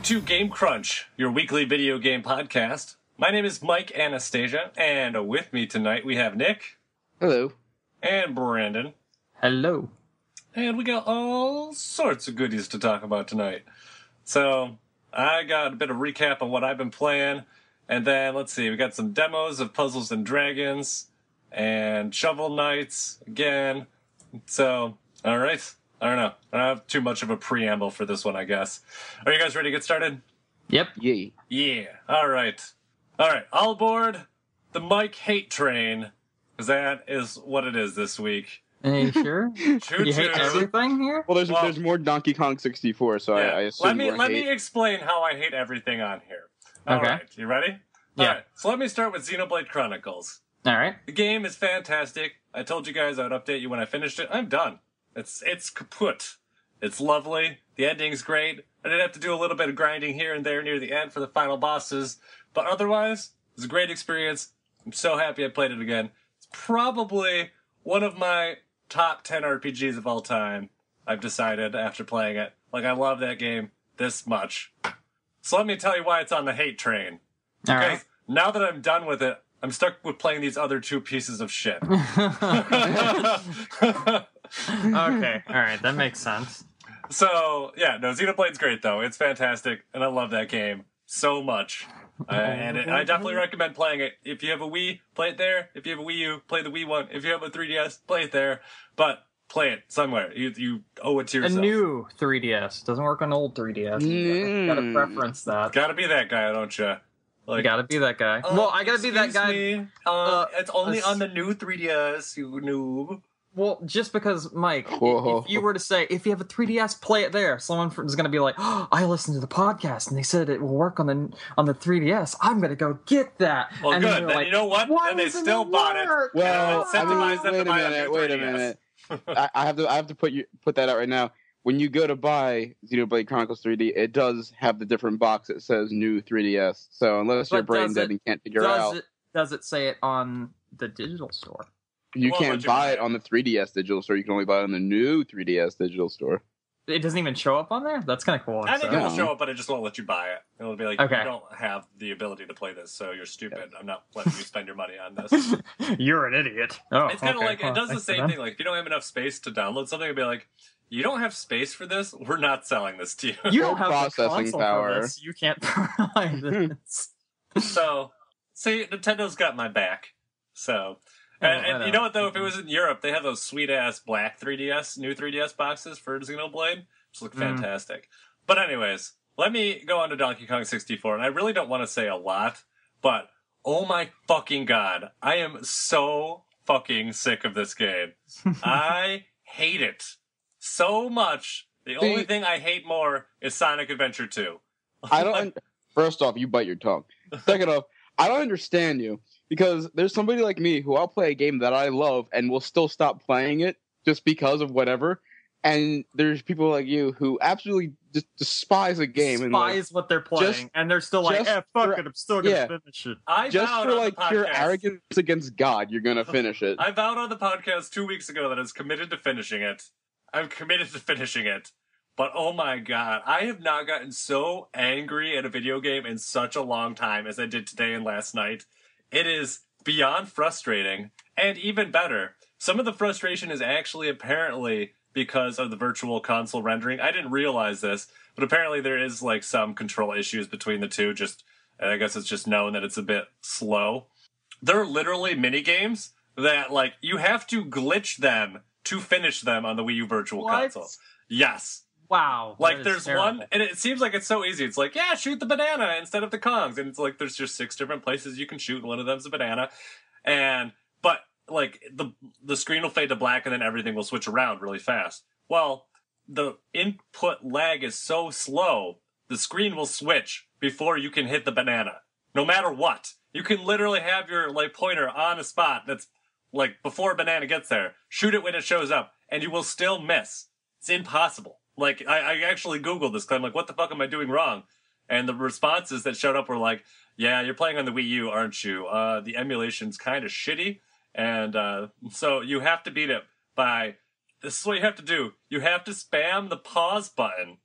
to Game Crunch, your weekly video game podcast. My name is Mike Anastasia, and with me tonight we have Nick. Hello. And Brandon. Hello. And we got all sorts of goodies to talk about tonight. So, I got a bit of recap on what I've been playing, and then, let's see, we got some demos of Puzzles and Dragons, and Shovel Knights again. So, alright. I don't know. I don't have too much of a preamble for this one, I guess. Are you guys ready to get started? Yep. Yay. Yeah. All right. All aboard the Mike hate train, because that is what it is this week. Are you sure? Choo-choo. You hate everything here? Well, there's more Donkey Kong 64, so Yeah. I assume Let me explain how I hate everything on here. All Okay. right. You ready? Yeah. All right. So let me start with Xenoblade Chronicles. All right. The game is fantastic. I told you guys I would update you when I finished it. I'm done. It's kaput. It's lovely. The ending's great. I did have to do a little bit of grinding here and there near the end for the final bosses, but otherwise, it was a great experience. I'm so happy I played it again. It's probably one of my top 10 RPGs of all time, I've decided after playing it. Like, I love that game this much. So let me tell you why it's on the hate train. All Because right. now that I'm done with it, I'm stuck with playing these other two pieces of shit. Okay. All right. That makes sense. So, yeah, no, Xenoblade's great, though. It's fantastic, and I love that game so much. I definitely recommend playing it. If you have a Wii, play it there. If you have a Wii U, play the Wii one. If you have a 3DS, play it there. But play it somewhere. You owe it to A yourself. new 3DS. Doesn't work on old 3DS. You gotta preference that. Gotta be that guy, don't you? You gotta be that guy. Well, I gotta be that guy. Me. It's only on the new 3DS, you noob. Well, just because, Mike, Whoa. if you were to say, if you have a 3DS, play it there, someone is going to be like, oh, I listened to the podcast, and they said it will work on the 3DS. I'm going to go get that. Well, and good. Then like, you know what? Why Then they doesn't still it bought it. work? Well, Incentivize them to buy a new wait a 3DS. minute. I have to put that out right now. When you go to buy Xenoblade Chronicles 3D, it does have the different box that says new 3DS. So unless you're But brain does dead it- and can't figure out, Does it say it on the digital store? you Well, can't let you buy buy it it. on the 3DS digital store. You can only buy it on the new 3DS digital store. It doesn't even show up on there? That's kind of cool. I think so. it will show up, but it just won't let you buy it. It'll be like, Okay. you don't have the ability to play this, so you're stupid. I'm not letting you spend your money on this. You're an idiot. Oh, It's kind of okay. like, it Well, does the thanks for same that. thing. Like, if you don't have enough space to download something, it'll be like, you don't have space for this? We're not selling this to you. You Or don't have the processing console power. for this. You can't buy this. So, see, Nintendo's got my back. So, and you know what, though? If it was in Europe, they have those sweet-ass black 3DS, new 3DS boxes for Xenoblade, which look fantastic. But anyways, let me go on to Donkey Kong 64, and I really don't want to say a lot, but oh my fucking god, I am so fucking sick of this game. I hate it so much. The only thing I hate more is Sonic Adventure 2. I don't. First off, you bite your tongue. Second off, I don't understand you because there's somebody like me who I'll play a game that I love and will still stop playing it just because of whatever. And there's people like you who absolutely just despise a game and like, Despise what they're playing, and they're still like, just fuck for- it, I'm still gonna yeah. finish it. I just vowed for on like the pure podcast- arrogance against God, you're gonna finish it. I vowed on the podcast 2 weeks ago that I was committed to finishing it. I'm committed to finishing it. But oh my god, I have not gotten so angry at a video game in such a long time as I did today and last night. It is beyond frustrating, and even better, some of the frustration is actually apparently because of the virtual console rendering. I didn't realize this, but apparently there is like some control issues between the two, I guess it's just known that it's a bit slow. There are literally mini games that like you have to glitch them to finish them on the Wii U Virtual Console. Yes. Wow. Like, that is there's terrible. one, and it seems like it's so easy. It's like, yeah, shoot the banana instead of the Kongs. And it's like, there's just 6 different places you can shoot, and one of them's a banana. But, like, the screen will fade to black, and then everything will switch around really fast. Well, the input lag is so slow, the screen will switch before you can hit the banana. No matter what. You can literally have your, like, pointer on a spot that's, like, before a banana gets there. Shoot it when it shows up, and you will still miss. It's impossible. Like, I actually Googled this, because I'm like, what the fuck am I doing wrong? And the responses that showed up were like, yeah, you're playing on the Wii U, aren't you? The emulation's kind of shitty, and so you have to beat it by... This is what you have to do. You have to spam the pause button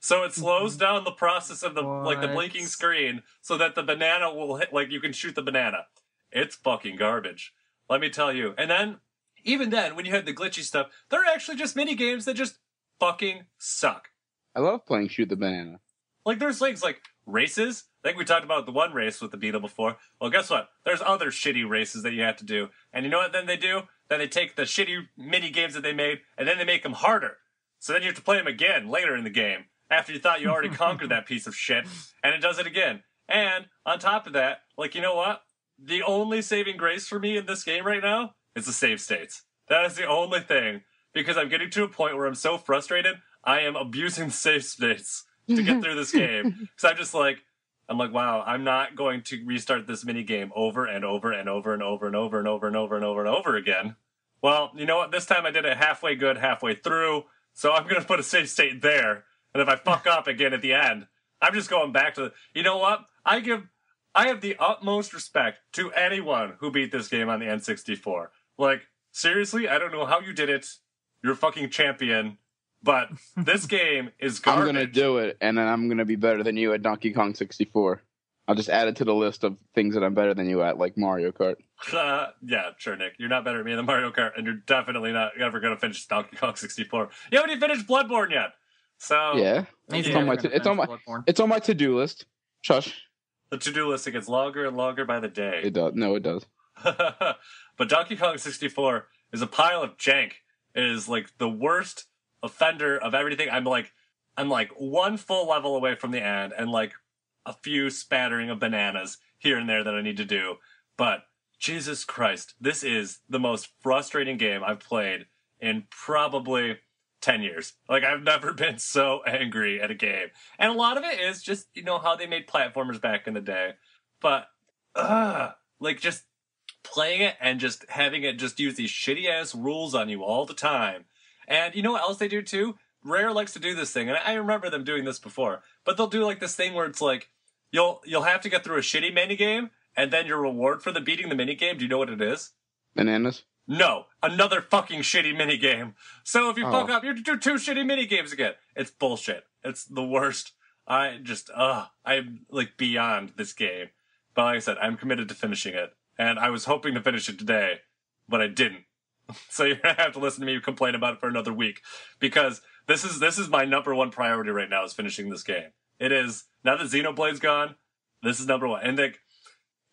So it slows down the process of the What? blinking screen so that the banana will hit, you can shoot the banana. It's fucking garbage. Let me tell you. And then, even then, when you had the glitchy stuff, there are actually just mini games that just fucking suck. I love playing Shoot the Banana. Like, there's things like races. I think we talked about the one race with the Beetle before. Well, guess what? There's other shitty races that you have to do. And you know what then they do? Then they take the shitty mini games that they made, and then they make them harder. So then you have to play them again later in the game, after you thought you already conquered that piece of shit, and it does it again. And on top of that, you know what? The only saving grace for me in this game right now is the save states. That is the only thing, because I'm getting to a point where I'm so frustrated, I am abusing the save states to get through this game. Because I'm just I'm like, wow, I'm not going to restart this mini game over and over and over and over and over and over and over and over and over again. Well, you know what? This time I did it halfway good, halfway through, so I'm going to put a save state there. And if I fuck up again at the end, I'm just going back to you know what? I have the utmost respect to anyone who beat this game on the N64. Seriously, I don't know how you did it. You're a fucking champion. But this game is garbage. I'm going to do it, and then I'm going to be better than you at Donkey Kong 64. I'll just add it to the list of things that I'm better than you at, like Mario Kart. Yeah, sure, Nick. You're not better at me than Mario Kart, and you're definitely not ever going to finish Donkey Kong 64. You haven't even finished Bloodborne yet. So yeah, it's on my to-do list. Shush. The to-do list, it gets longer and longer by the day. It does. No, it does. But Donkey Kong 64 is a pile of jank. It is the worst offender of everything. I'm one full level away from the end, and a few spattering of bananas here and there that I need to do. But Jesus Christ, this is the most frustrating game I've played in probably 10 years. I've never been so angry at a game. And a lot of it is just, how they made platformers back in the day. But, just playing it and just having it just use these shitty-ass rules on you all the time. And you know what else they do, too? Rare likes to do this thing, and I remember them doing this before. But they'll do, this thing where it's you'll have to get through a shitty minigame, and then your reward for beating the minigame, do you know what it is? Bananas? No, another fucking shitty minigame. So if you fuck up, you have to do 2 shitty minigames again. It's bullshit. It's the worst. I'm beyond this game. But like I said, I'm committed to finishing it. And I was hoping to finish it today, but I didn't. So you're gonna have to listen to me complain about it for another week. Because this is my number one priority right now, is finishing this game. It is, now that Xenoblade's gone, this is number one. And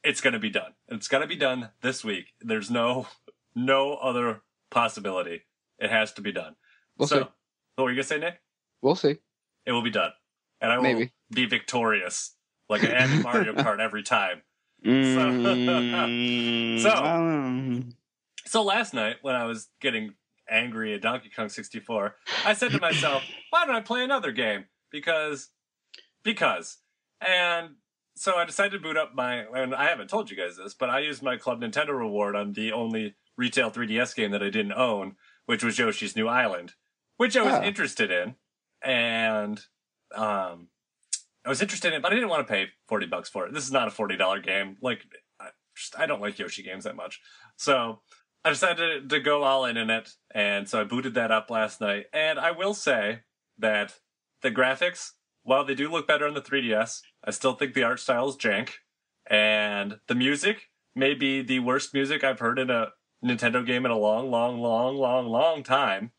it's gonna be done. It's gonna be done this week. There's no other possibility. It has to be done. We'll see. What were you going to say, Nick? We'll see. It will be done. And I will be victorious. Like I am in Mario Kart every time. So last night, when I was getting angry at Donkey Kong 64, I said to myself, why don't I play another game? Because. And so I decided to boot up and I haven't told you guys this, but I used my Club Nintendo reward on the only retail 3DS game that I didn't own, which was Yoshi's New Island, which I was interested in. And I was interested in it, but I didn't want to pay $40 for it. This is not a $40 game. I don't like Yoshi games that much. So I decided to go all in it, and so I booted that up last night. And I will say that the graphics, while they do look better on the 3DS, I still think the art style is jank. And the music may be the worst music I've heard in a Nintendo game in a long time.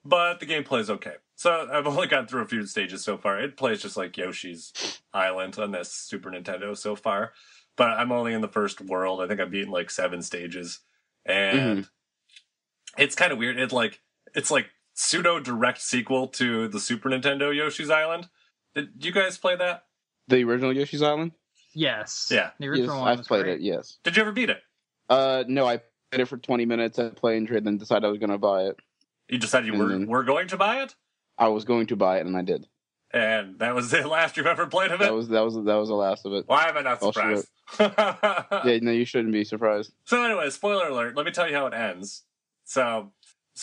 But the gameplay is okay. So I've only gone through a few stages so far. It plays just like Yoshi's Island on this Super Nintendo so far. But I'm only in the first world. I think I've beaten 7 stages. And it's kind of weird. It's like pseudo direct sequel to the Super Nintendo Yoshi's Island. Did you guys play that? The original Yoshi's Island? Yes. Yeah. The original one I've played it, yes. Did you ever beat it? No, I played it for 20 minutes at Play and Trade, then decided I was going to buy it. You decided you were going to buy it? I was going to buy it, and I did. And that was the last you've ever played of it? That was the last of it. Why am I not surprised? Yeah, no, you shouldn't be surprised. So anyway, spoiler alert, let me tell you how it ends. So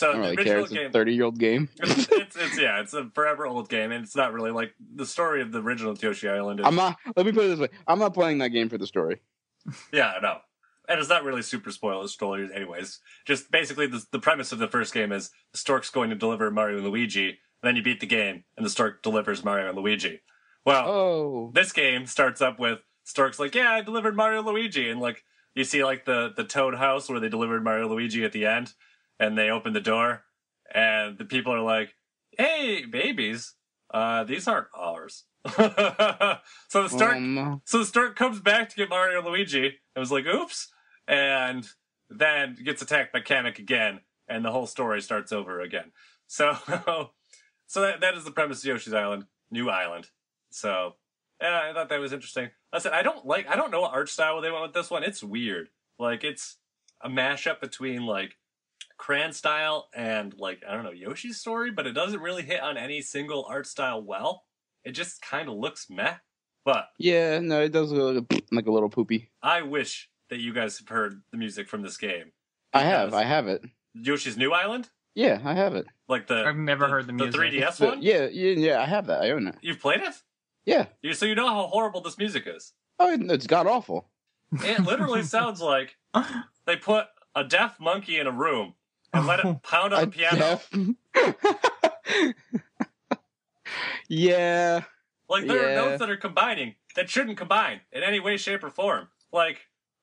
I don't really care. It's a 30-year-old game. It's a forever old game, and it's not really like the story of the original Yoshi Island. Let me put it this way. I'm not playing that game for the story. Yeah, no. And it's not really super spoiler story anyways. Just basically the premise of the first game is the stork's going to deliver Mario and Luigi then you beat the game, and the stork delivers Mario and Luigi. Well, this game starts up with stork's like, yeah, I delivered Mario and Luigi, and like you see like the Toad house where they delivered Mario and Luigi at the end, and they open the door, and the people are like, hey, babies, these aren't ours. So the stork comes back to get Mario and Luigi, and was like, oops, and then gets attacked by Kamek again, and the whole story starts over again. So that is the premise of Yoshi's Island, New Island. So yeah, I thought that was interesting. Listen, I don't know what art style they went with this one. It's weird. Like, it's a mashup between like Cran style and like, I don't know, Yoshi's story, but it doesn't really hit on any single art style well. It just kind of looks meh. But yeah, no, it does look like a little poopy. I wish that you guys have heard the music from this game. I have it. Yoshi's New Island? Yeah, I have it. Like I've never heard the music. The 3DS one? Yeah, I have that. I own it. You've played it? Yeah. So you know how horrible this music is. Oh, it's god awful. It literally sounds like they put a deaf monkey in a room and let it pound on the piano. Yeah. Like, there are notes that are combining that shouldn't combine in any way, shape, or form. Like,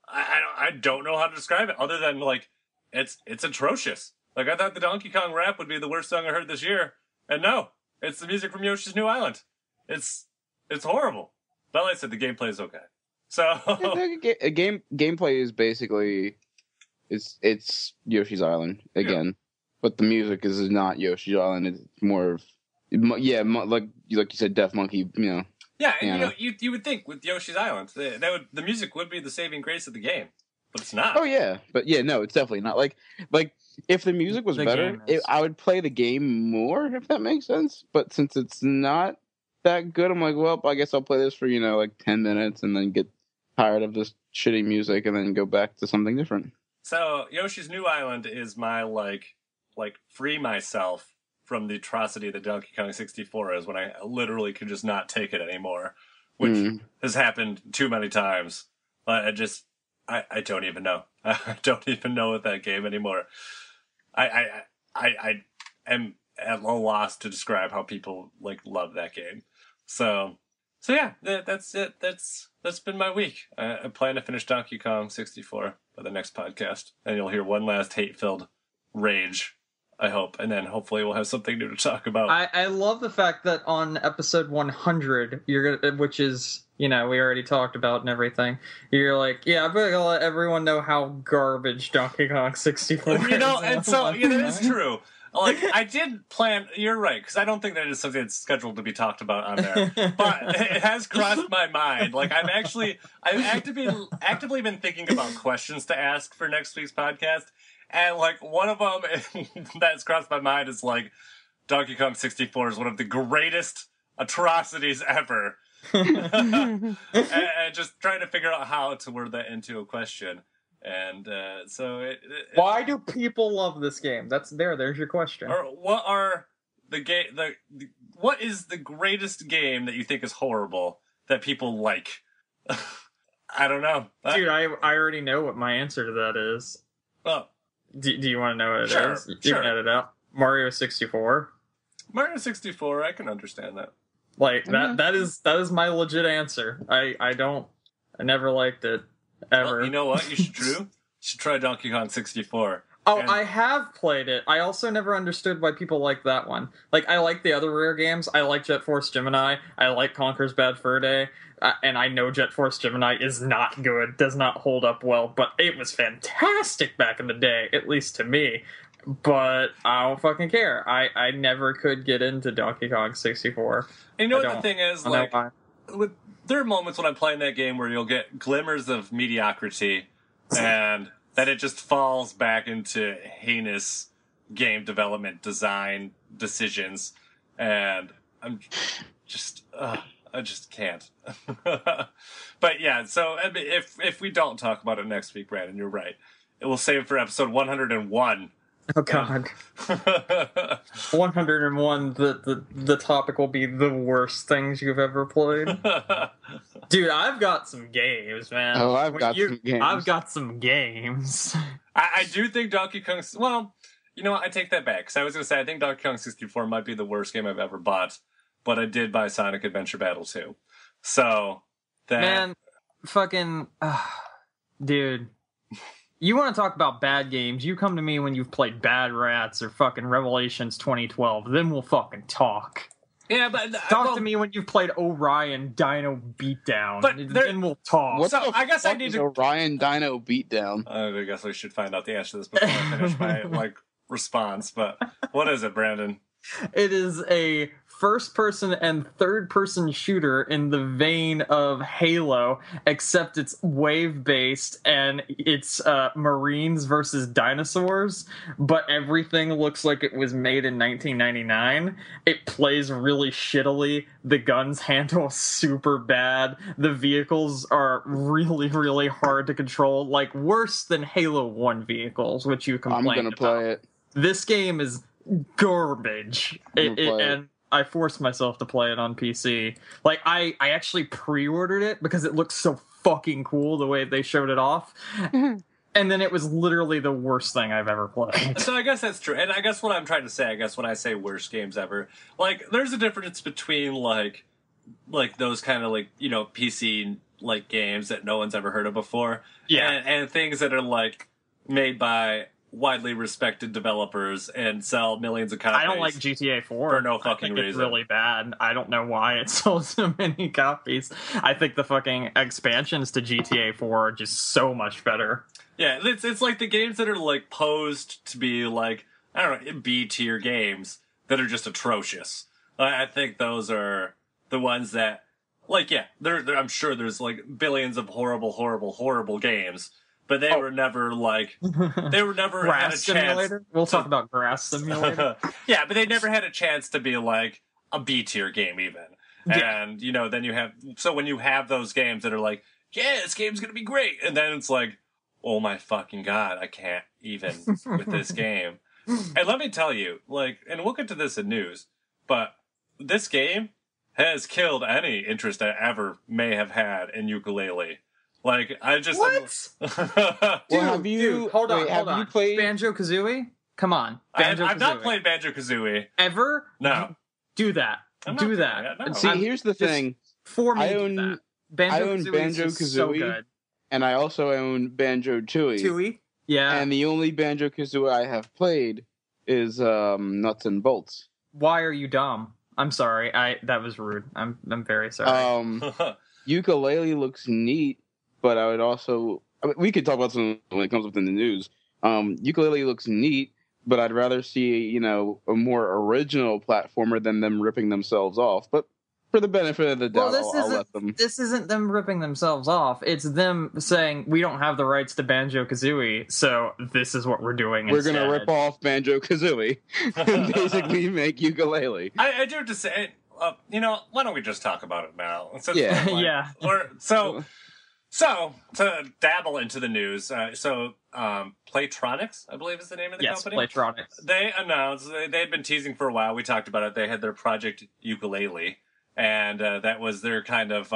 I don't know how to describe it other than, like, it's atrocious. Like, I thought the Donkey Kong rap would be the worst song I heard this year. And no, it's the music from Yoshi's New Island. It's horrible. But like I said, the gameplay is okay. So gameplay is basically it's Yoshi's Island again, but the music is not Yoshi's Island. It's more of like you said, Deaf Monkey. You know. Yeah, and you would think with Yoshi's Island the music would be the saving grace of the game, but it's not. Oh yeah, but no, it's definitely not. Like if the music was better, I would play the game more, if that makes sense. But since it's not that good, I'm like, well, I guess I'll play this for like 10 minutes and then get tired of this shitty music and then go back to something different. So Yoshi's New Island is my like free myself from the atrocity that Donkey Kong 64 is, when I literally could just not take it anymore, which has happened too many times. I don't even know. I don't even know with that game anymore. I am at a loss to describe how people love that game. So yeah, that's it. That's been my week. I plan to finish Donkey Kong 64 by the next podcast, and you'll hear one last hate-filled rage, I hope, and then hopefully we'll have something new to talk about. I love the fact that on episode 100, which is, we already talked about and everything, you're like, yeah, I'm gonna let everyone know how garbage Donkey Kong 64 is. And so, that is true. I did plan, you're right, because I don't think that is something that's scheduled to be talked about on there. But it has crossed my mind. I've actively been thinking about questions to ask for next week's podcast. And one of them that's crossed my mind is Donkey Kong 64 is one of the greatest atrocities ever. and just trying to figure out how to word that into a question. And why do people love this game? There's your question. Or what is the greatest game that you think is horrible that people like? I don't know. Dude, I already know what my answer to that is. Oh. Do you want to know what it is? You Sure. can edit out. Mario 64. Mario 64, I can understand that. That is my legit answer. I never liked it. Ever. Well, you know what you should try Donkey Kong 64. Oh, I have played it. I also never understood why people like that one. I like the other Rare games. I like Jet Force Gemini. I like Conker's Bad Fur Day. And I know Jet Force Gemini is not good, does not hold up well, but it was fantastic back in the day, at least to me. But I don't fucking care. I never could get into Donkey Kong 64. And you know what the thing is? There are moments when I'm playing that game where you'll get glimmers of mediocrity, and then it just falls back into heinous game development design decisions, and I just can't. But yeah, so if we don't talk about it next week, Brandon, you're right. It will save for episode 101. Oh god. 101, the topic will be the worst things you've ever played. Dude, I've got some games, man. Oh, I've got some games. I've got some games. I do think Donkey Kong... Well, You know what? I take that back. Because I was going to say, I think Donkey Kong 64 might be the worst game I've ever bought. But I did buy Sonic Adventure Battle 2. So, that... Man, fucking... dude. You want to talk about bad games, you come to me when you've played Bad Rats or fucking Revelations 2012. Then we'll fucking talk. Yeah, but... Talk to me when you've played Orion Dino Beatdown. But then we'll talk. What So, the I guess I fuck need is to... Orion Dino Beatdown? I guess I should find out the answer to this before I finish my, response. But what is it, Brandon? It is a first-person and third-person shooter in the vein of Halo, except it's wave-based and it's Marines versus dinosaurs, but everything looks like it was made in 1999. It plays really shittily. The guns handle super bad. The vehicles are really, really hard to control, like worse than Halo 1 vehicles, which you complained about. I'm gonna play it. This game is garbage. And I forced myself to play it on PC. Like, I actually pre-ordered it because it looked so fucking cool the way they showed it off. And then it was literally the worst thing I've ever played. So I guess that's true. And I guess what I'm trying to say, I guess when I say worst games ever, like, there's a difference between, like those kind of, like, you know, PC, like, games that no one's ever heard of before. Yeah. And things that are, like, made by widely respected developers and sell millions of copies. I don't like GTA 4 for no fucking I think reason. It's really bad. I don't know why it sold so many copies. I think the fucking expansions to GTA 4 are just so much better. Yeah, it's like the games that are, like, posed to be, like, I don't know, B-tier games that are just atrocious. I think those are the ones that, like, yeah, I'm sure there's, like, billions of horrible games. But they were never, like, they were never had a Grass Simulator? We'll talk about Grass Simulator. Yeah, but they never had a chance to be, like, a B-tier game even. Yeah. And, you know, then you have, so when you have those games that are like, yeah, this game's gonna be great. And then it's like, oh my fucking God, I can't even with this game. And let me tell you, like, and we'll get to this in news, but this game has killed any interest I ever may have had in Yooka-Laylee. Like, I just... What? Dude, hold on. You played... Banjo-Kazooie? Come on. I've not played Banjo-Kazooie. Ever? No. Do that. Do that. No. See, here's the thing. For me, I own Banjo-Kazooie, so good. And I also own Banjo-Tooie. Tooie? Yeah. And the only Banjo-Kazooie I have played is Nuts and Bolts. Why are you dumb? I'm sorry. That was rude. I'm very sorry. Yooka-Laylee looks neat, but I would also... I mean, we could talk about something when it comes up in the news. Yooka-Laylee looks neat, but I'd rather see, you know, a more original platformer than them ripping themselves off. But for the benefit of the doubt, I'll let them... This isn't them ripping themselves off. It's them saying, we don't have the rights to Banjo-Kazooie, so this is what we're doing We're going to rip off Banjo-Kazooie and basically make Yooka-Laylee. I do have to say... you know, why don't we just talk about it now? Yeah. Yeah. So, to dabble into the news, Playtronics, I believe is the name of the company? Yes, Playtronics. They announced, they had been teasing for a while, we talked about it, they had their Project Yooka-Laylee, and that was their kind of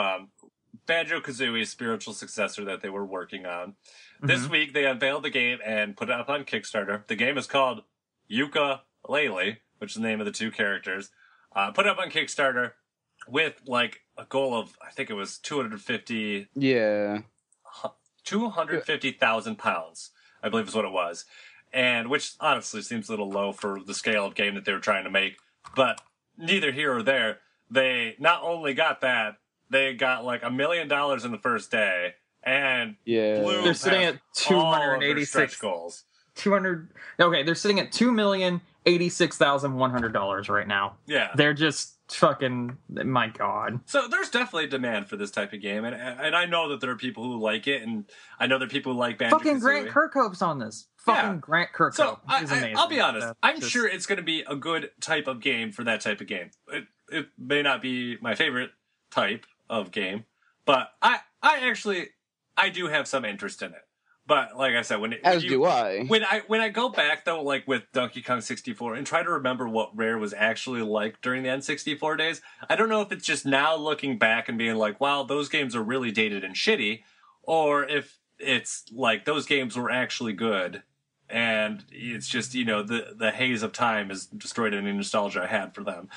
Banjo-Kazooie spiritual successor that they were working on. Mm-hmm. This week, they unveiled the game and put it up on Kickstarter. The game is called Yooka-Laylee, which is the name of the two characters. Put it up on Kickstarter with, like, a goal of, I think it was 250,000 pounds, I believe is what it was. And which honestly seems a little low for the scale of game that they were trying to make. But neither here or there. They not only got that, they got like $1 million in the first day and blew they're sitting at 286 goals. 200. Okay, they're sitting at $2,086,100 right now. Yeah, they're just fucking. My God. So there's definitely a demand for this type of game, and I know that there are people who like it, and I know there are people who like Banjo-Kazooie. Fucking Grant Kirkhope's on this. Fucking Grant Kirkhope. So is amazing. I'll be honest. I'm sure it's going to be a good type of game for that type of game. It may not be my favorite type of game, but I do have some interest in it. But like I said, when I go back though, like with Donkey Kong 64, and try to remember what Rare was actually like during the N64 days, I don't know if it's just now looking back and being like, wow, those games are really dated and shitty, or if it's like those games were actually good and it's just, the haze of time has destroyed any nostalgia I had for them.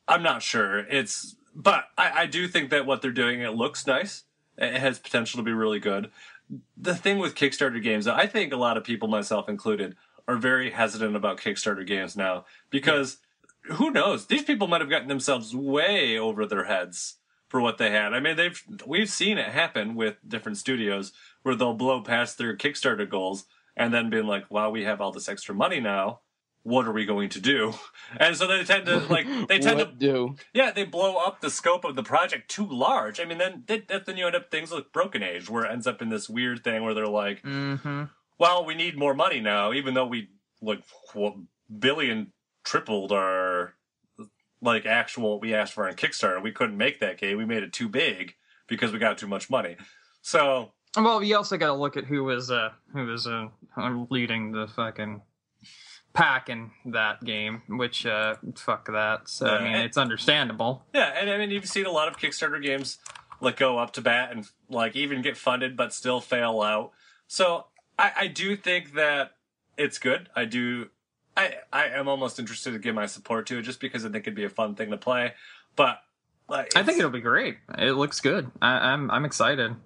I'm not sure. But I do think that what they're doing, it looks nice. It has potential to be really good. The thing with Kickstarter games, I think a lot of people, myself included, are very hesitant about Kickstarter games now because who knows? These people might have gotten themselves way over their heads for what they had. I mean, we've seen it happen with different studios where they'll blow past their Kickstarter goals and then being like, wow, we have all this extra money now. What are we going to do? And so they tend to they blow up the scope of the project too large. I mean, then you end up things like Broken Age, where it ends up in this weird thing where they're like, well, we need more money now, even though we billion tripled our actual we asked for on Kickstarter. We couldn't make that game. We made it too big because we got too much money. So, well, you also got to look at who was leading the fucking pack in that game, which fuck that. So I mean, it's understandable. Yeah, and I mean, you've seen a lot of Kickstarter games go up to bat and even get funded, but still fail out. So I do think that it's good. I am almost interested to give my support to it just because I think it'd be a fun thing to play. But I think it'll be great. It looks good. I'm excited.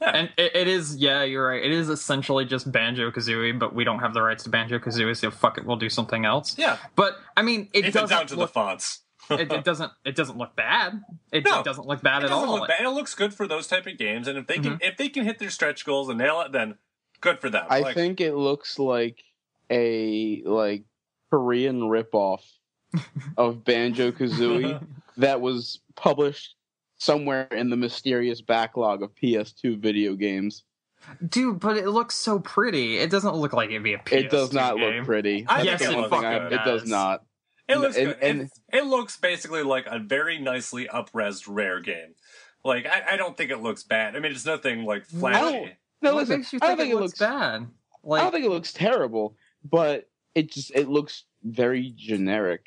Yeah. And it is, yeah, you're right. It is essentially just Banjo-Kazooie, but we don't have the rights to Banjo-Kazooie, so fuck it, we'll do something else. Yeah. But, I mean, it doesn't down to the fonts. it doesn't look bad. It doesn't look bad at all. Look bad. It looks good for those type of games, and if they can hit their stretch goals and nail it, then good for them. I think it looks like a Korean ripoff of Banjo-Kazooie that was published somewhere in the mysterious backlog of PS2 video games. Dude, but it looks so pretty. It doesn't look like it'd be a PS2 game. It does not look pretty. Yes, it fucking does. It does not. It looks good. It looks basically like a very nicely up-resed Rare game. I don't think it looks bad. I mean, it's nothing flashy. What makes you think it looks bad? I don't think it looks terrible, but it looks very generic.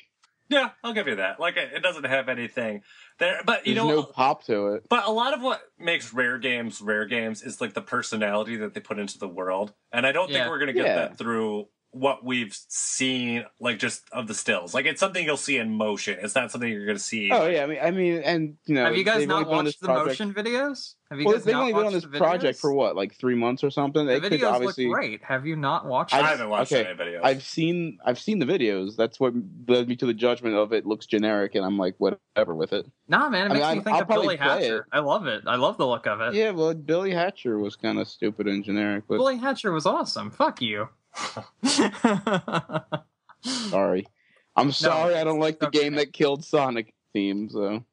Yeah, I'll give you that. It doesn't have anything there, but There's no pop to it. But a lot of what makes rare games is the personality that they put into the world, and I don't think we're gonna get that through what we've seen, just of the stills. It's something you'll see in motion. It's not something you're gonna see. Oh yeah, I mean, and have you guys not watched the motion videos? They've only been on this project for what, 3 months or something? The videos look great. Have you not watched? I haven't watched any videos. I've seen the videos. That's what led me to the judgment of it looks generic, and I'm like, whatever with it. Nah, man, it makes me think of Billy Hatcher. I love it. I love the look of it. Yeah, well, Billy Hatcher was kind of stupid and generic, but Billy Hatcher was awesome. Fuck you. Sorry. I'm sorry. I don't like the game that killed Sonic theme. So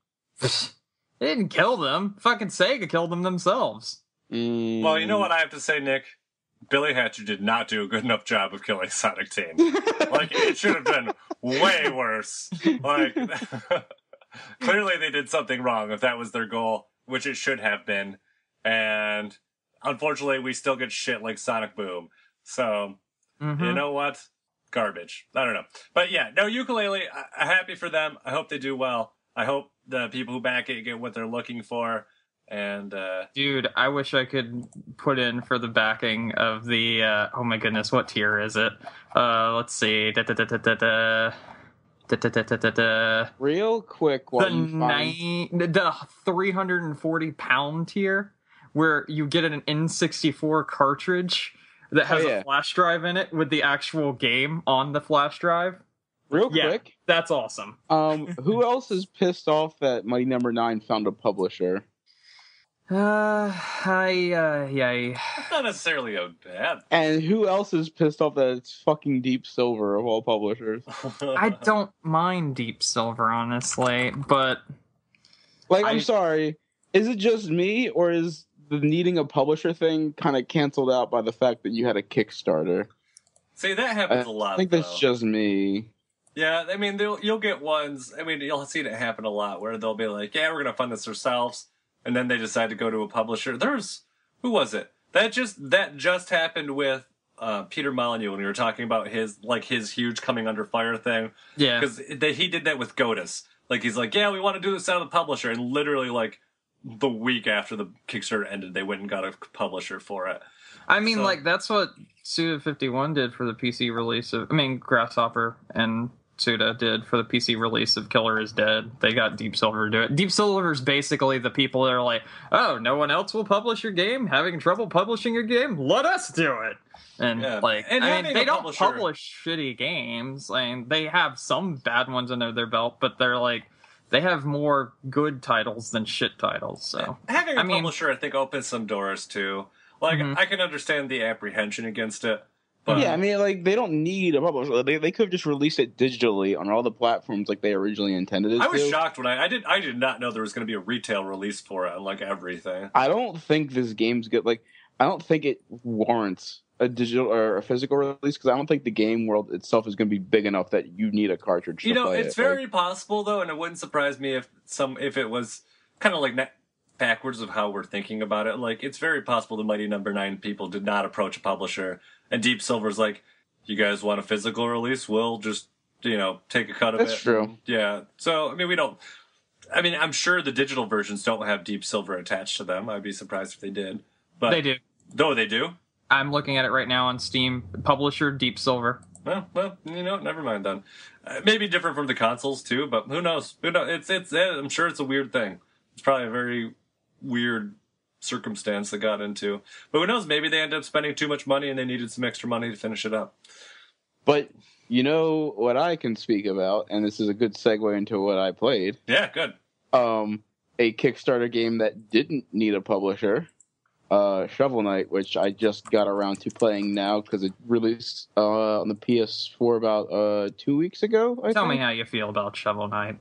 they didn't kill them. Fucking Sega killed them themselves. Well, you know what I have to say, Nick? Billy Hatcher did not do a good enough job of killing Sonic Team. It should have been way worse. Clearly they did something wrong if that was their goal, which it should have been. And unfortunately, we still get shit like Sonic Boom. So, you know what? Garbage. I don't know. But yeah, no, Yooka-Laylee, I'm happy for them. I hope they do well. I hope the people who back it get what they're looking for. And dude, I wish I could put in for the backing of the oh my goodness, what tier is it? Let's see. Real quick, the 340 tier, where you get an N64 cartridge that has a flash drive in it with the actual game on the flash drive. Real quick, that's awesome. Who else is pissed off that Mighty Number 9 found a publisher? It's not necessarily a bad. And who else is pissed off that it's fucking Deep Silver of all publishers? I don't mind Deep Silver, honestly, but I'm sorry. Is it just me, or is the needing a publisher thing kind of canceled out by the fact that you had a Kickstarter? See, that happens a lot. I think that's just me. Yeah, I mean, you'll get ones. I mean, you'll see it happen a lot where they'll be like, "Yeah, we're gonna fund this ourselves." And then they decide to go to a publisher. Who was it? That just happened with Peter Molyneux when we were talking about his huge coming under fire thing. Yeah, because he did that with Godus. He's like, yeah, we want to do this out of the publisher, and literally the week after the Kickstarter ended, they went and got a publisher for it. I mean, that's what Suda51 did for the PC release of... I mean, Grasshopper and Suda did for the PC release of Killer is Dead. They got Deep Silver to do it. Deep Silver's basically the people that are like, oh, no one else will publish your game? Having trouble publishing your game? Let us do it! And, they don't publish shitty games. I mean, they have some bad ones under their belt, but they're like... They have more good titles than shit titles, so... Having a publisher, I think, opens some doors, too. Like, I can understand the apprehension against it, but... Yeah, I mean, like, they don't need a publisher. They could have just released it digitally on all the platforms like they originally intended it to. I was shocked when I did not know there was going to be a retail release for it on, like, everything. I don't think this game's good. Like, I don't think it warrants a digital or a physical release, because I don't think the game world itself is going to be big enough that you need a cartridge to play it. It's very possible, though, and it wouldn't surprise me if it was kind of like backwards of how we're thinking about it. Like, it's very possible the Mighty Number 9 people did not approach a publisher, and Deep Silver's like, you guys want a physical release? We'll just, take a cut of it. That's true. Yeah. So, I'm sure the digital versions don't have Deep Silver attached to them. I'd be surprised if they did. But they do. Oh, they do? I'm looking at it right now on Steam. Publisher, Deep Silver. Well, never mind then. Maybe different from the consoles too, but who knows? I'm sure it's a weird thing. It's probably a very weird circumstance they got into. But who knows? Maybe they ended up spending too much money and they needed some extra money to finish it up. But you know what I can speak about, and this is a good segue into what I played. Yeah, good. A Kickstarter game that didn't need a publisher. Shovel Knight, which I just got around to playing now because it released on the PS4 about 2 weeks ago. Tell me how you feel about Shovel Knight.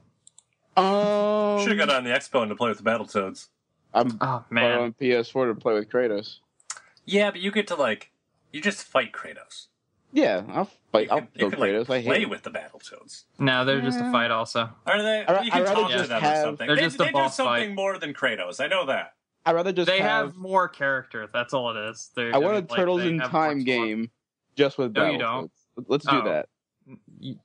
Should have got on the Expo to play with the Battletoads. I'm on PS4 to play with Kratos. Yeah, but you get to you just fight Kratos. Yeah, I'll fight. I'll kill Kratos. I play with the Battletoads. No, they're just a fight. Also, are they? You can talk to them or something. They're just a boss do something fight. More than Kratos. I know that. I'd rather just They have more character. That's all it is. I want a Turtles in Time game just with Battletoads. No, you don't. Let's do that.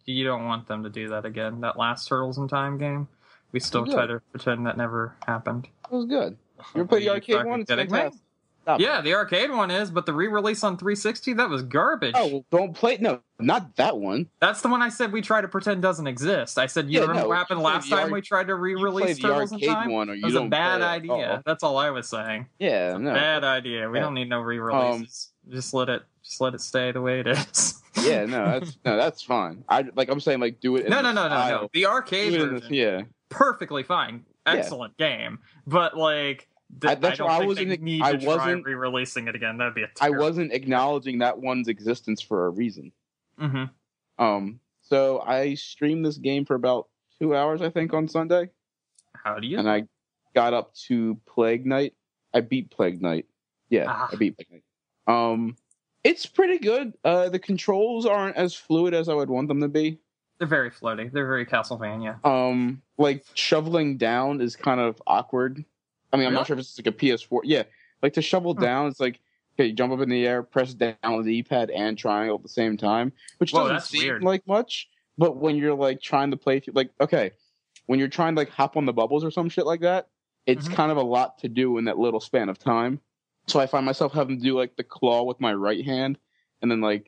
You don't want them to do that again. That last Turtles in Time game, we still try to pretend that never happened. It was good. You ever play the arcade one? It's fantastic. Yeah, the arcade one is, but the re-release on 360, that was garbage. Oh, well, don't play... No, not that one. That's the one I said we try to pretend doesn't exist. I said, remember what happened last time we tried to re-release Turtles in Time? It was a bad idea. That's all I was saying. Yeah, no. Bad idea. We don't need no re-releases. Just let it stay the way it is. Yeah, that's fine. I'm saying, do it in No. The arcade version, perfectly fine. Excellent game. But, that's why I wasn't re-releasing it again. That'd be I wasn't acknowledging that one's existence for a reason. Mm-hmm. So I streamed this game for about 2 hours, I think, on Sunday. How do you? And I got up to Plague Knight. I beat Plague Knight. Yeah, I beat Plague Knight. It's pretty good. The controls aren't as fluid as I would want them to be. They're very floaty. They're very Castlevania. Shoveling down is kind of awkward. I mean, I'm not sure if it's a PS4. Yeah, to shovel down, it's okay, you jump up in the air, press down with the D-pad and triangle at the same time, which doesn't seem like much. But when you're trying to play, when you're trying to hop on the bubbles or some shit like that, it's kind of a lot to do in that little span of time. So I find myself having to do the claw with my right hand, and then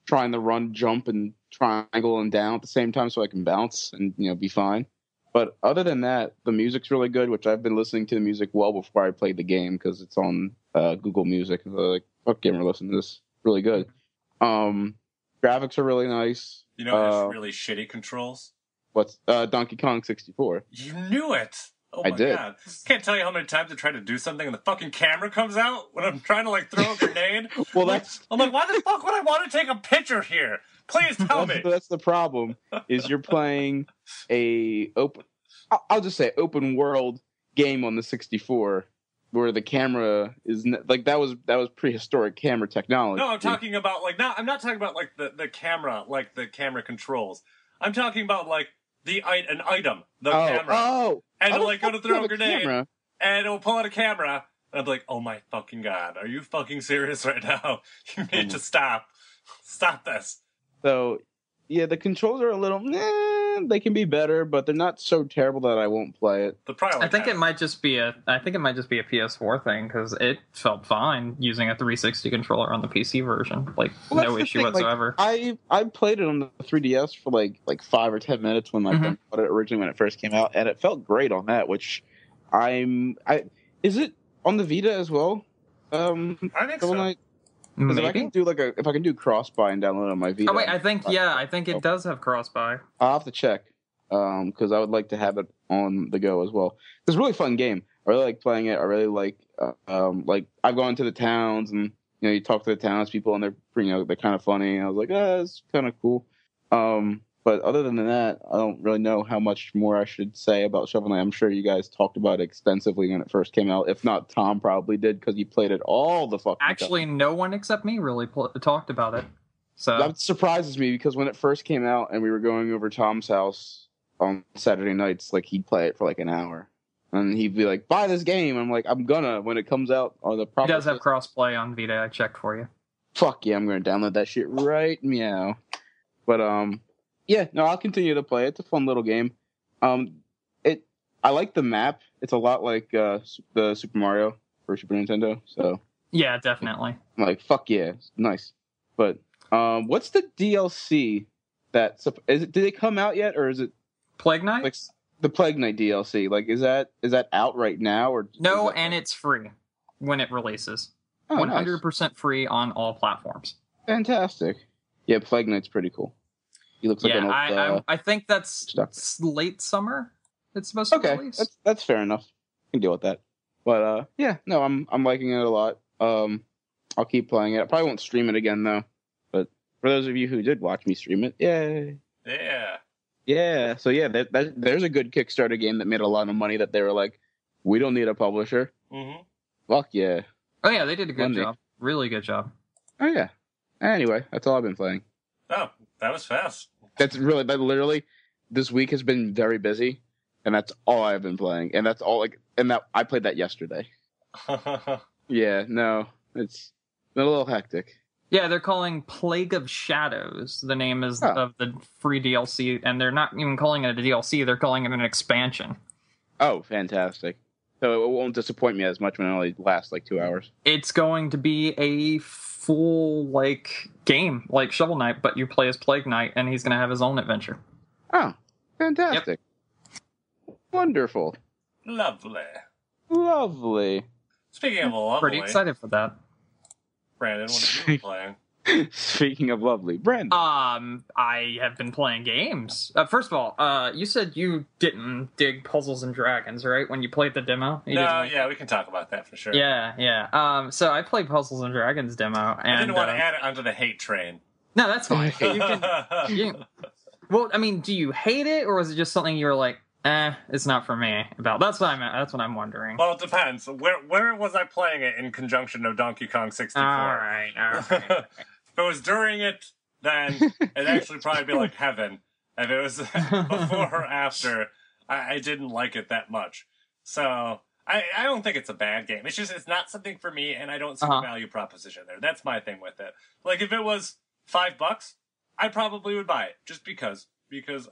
trying to run, jump, and triangle and down at the same time so I can bounce and be fine. But other than that, the music's really good, which I've been listening to the music well before I played the game because it's on Google Music. So fuck game, we're listening to this. Really good. Graphics are really nice. You know, it's really shitty controls. What's Donkey Kong 64? You knew it. Oh my God. Can't tell you how many times I try to do something and the fucking camera comes out when I'm trying to throw a grenade. Well, I'm like, why the fuck would I want to take a picture here? Please tell me. That's the problem. Is you're playing I'll just say open world game on the 64 where the camera is that was prehistoric camera technology. No, I'm talking about I'm not talking about the camera, the camera controls. I'm talking about an item, the camera. And it'll go to throw a grenade camera. And it'll pull out a camera and I'm like, oh my fucking God, are you fucking serious right now? You need to stop. Stop this. So, yeah, the controls are a little they can be better, but they're not so terrible that I won't play it. I think it might just be a PS4 thing because it felt fine using a 360 controller on the PC version, no issue whatsoever. I played it on the 3DS for like 5 or 10 minutes when my friend bought it originally when it first came out, and it felt great on that. Which is it on the Vita as well? I think so. Because if I can do cross-buy and download on my Vita. Oh wait, I think it does have cross-buy. I'll have to check because I would like to have it on the go as well. It's a really fun game. I really like playing it. I really like I've gone to the towns and you talk to the townspeople and they're kind of funny. I was like, it's kind of cool. But other than that, I don't really know how much more I should say about Shovel Knight. I'm sure you guys talked about it extensively when it first came out. If not, Tom probably did because he played it all the fucking time. No one except me really talked about it. So that surprises me because when it first came out and we were going over Tom's house on Saturday nights, he'd play it for an hour. And he'd be like, buy this game. I'm like, I'm gonna when it comes out on the proper. It does have cross-play on Vita. I checked for you. Fuck yeah, I'm gonna download that shit right meow. But yeah, no, I'll continue to play it. It's a fun little game. I like the map. It's a lot like the Super Mario for Super Nintendo. So yeah, definitely. I'm like, fuck yeah, it's nice. But what's the DLC did it come out yet, or is it Plague Knight? The Plague Knight DLC. Is that out right now, or no? And it's free when it releases. 100% free on all platforms. Fantastic. Yeah, Plague Knight's pretty cool. He looks like an old, I think that's late summer. It's supposed to release. That's fair enough. I can deal with that. But yeah, no, I'm liking it a lot. I'll keep playing it. I probably won't stream it again though. But for those of you who did watch me stream it, yay! Yeah. So yeah, there's a good Kickstarter game that made a lot of money. That they were like, we don't need a publisher. Mm-hmm. Fuck yeah! Oh yeah, they did a good job. Really good job. Oh yeah. Anyway, that's all I've been playing. Oh, that was fast. That literally, this week has been very busy, and that's all I've been playing, and that's all. I played that yesterday. Yeah, no, it's been a little hectic. Yeah, they're calling Plague of Shadows. The name is of the free DLC, and they're not even calling it a DLC. They're calling it an expansion. Oh, fantastic! So it won't disappoint me as much when it only lasts 2 hours. It's going to be a full game like Shovel Knight, but you play as Plague Knight, and he's going to have his own adventure. Oh, fantastic! Yep. Wonderful, lovely. Speaking of lovely, pretty excited for that. Brandon, what have you been playing? Speaking of lovely, Brandon. I have been playing games. First of all, you said you didn't dig Puzzles and Dragons, right? When you played the demo? Yeah, we can talk about that for sure. Yeah. So I played Puzzles and Dragons demo, and I didn't want to add it onto the hate train. No, that's fine. Well, I mean, do you hate it, or was it just something you were like, it's not for me? That's what I'm wondering. Well, it depends. Where was I playing it in conjunction of Donkey Kong 64? All right. If it was during it, then it'd actually probably be like heaven. If it was before or after, I didn't like it that much. So I don't think it's a bad game. It's just it's not something for me, and I don't see the value proposition there. That's my thing with it. If it was $5, I probably would buy it just because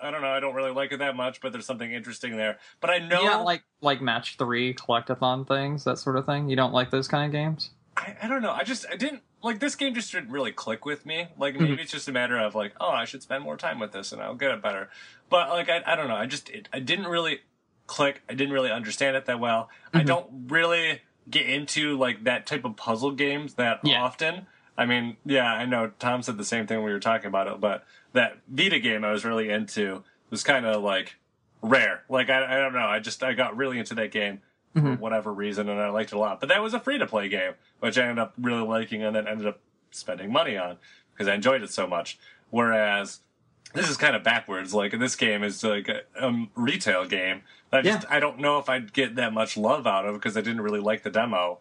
I don't know, I don't really like it that much, but there's something interesting there. But I know... Yeah, like Match 3, Collectathon things, that sort of thing? You don't like those kind of games? I don't know. I didn't... this game just didn't really click with me. Maybe it's just a matter of, I should spend more time with this and I'll get it better. But, I don't know. I didn't really click. I didn't really understand it that well. Mm-hmm. I don't really get into, that type of puzzle games that often. I mean, yeah, I know Tom said the same thing when we were talking about it, but that Vita game I was really into was kind of, rare. I don't know. I got really into that game for whatever reason, and I liked it a lot. But that was a free-to-play game, which I ended up really liking and then ended up spending money on because I enjoyed it so much. Whereas this is kind of backwards. This game is a retail game. I don't know if I'd get that much love out of because I didn't really like the demo.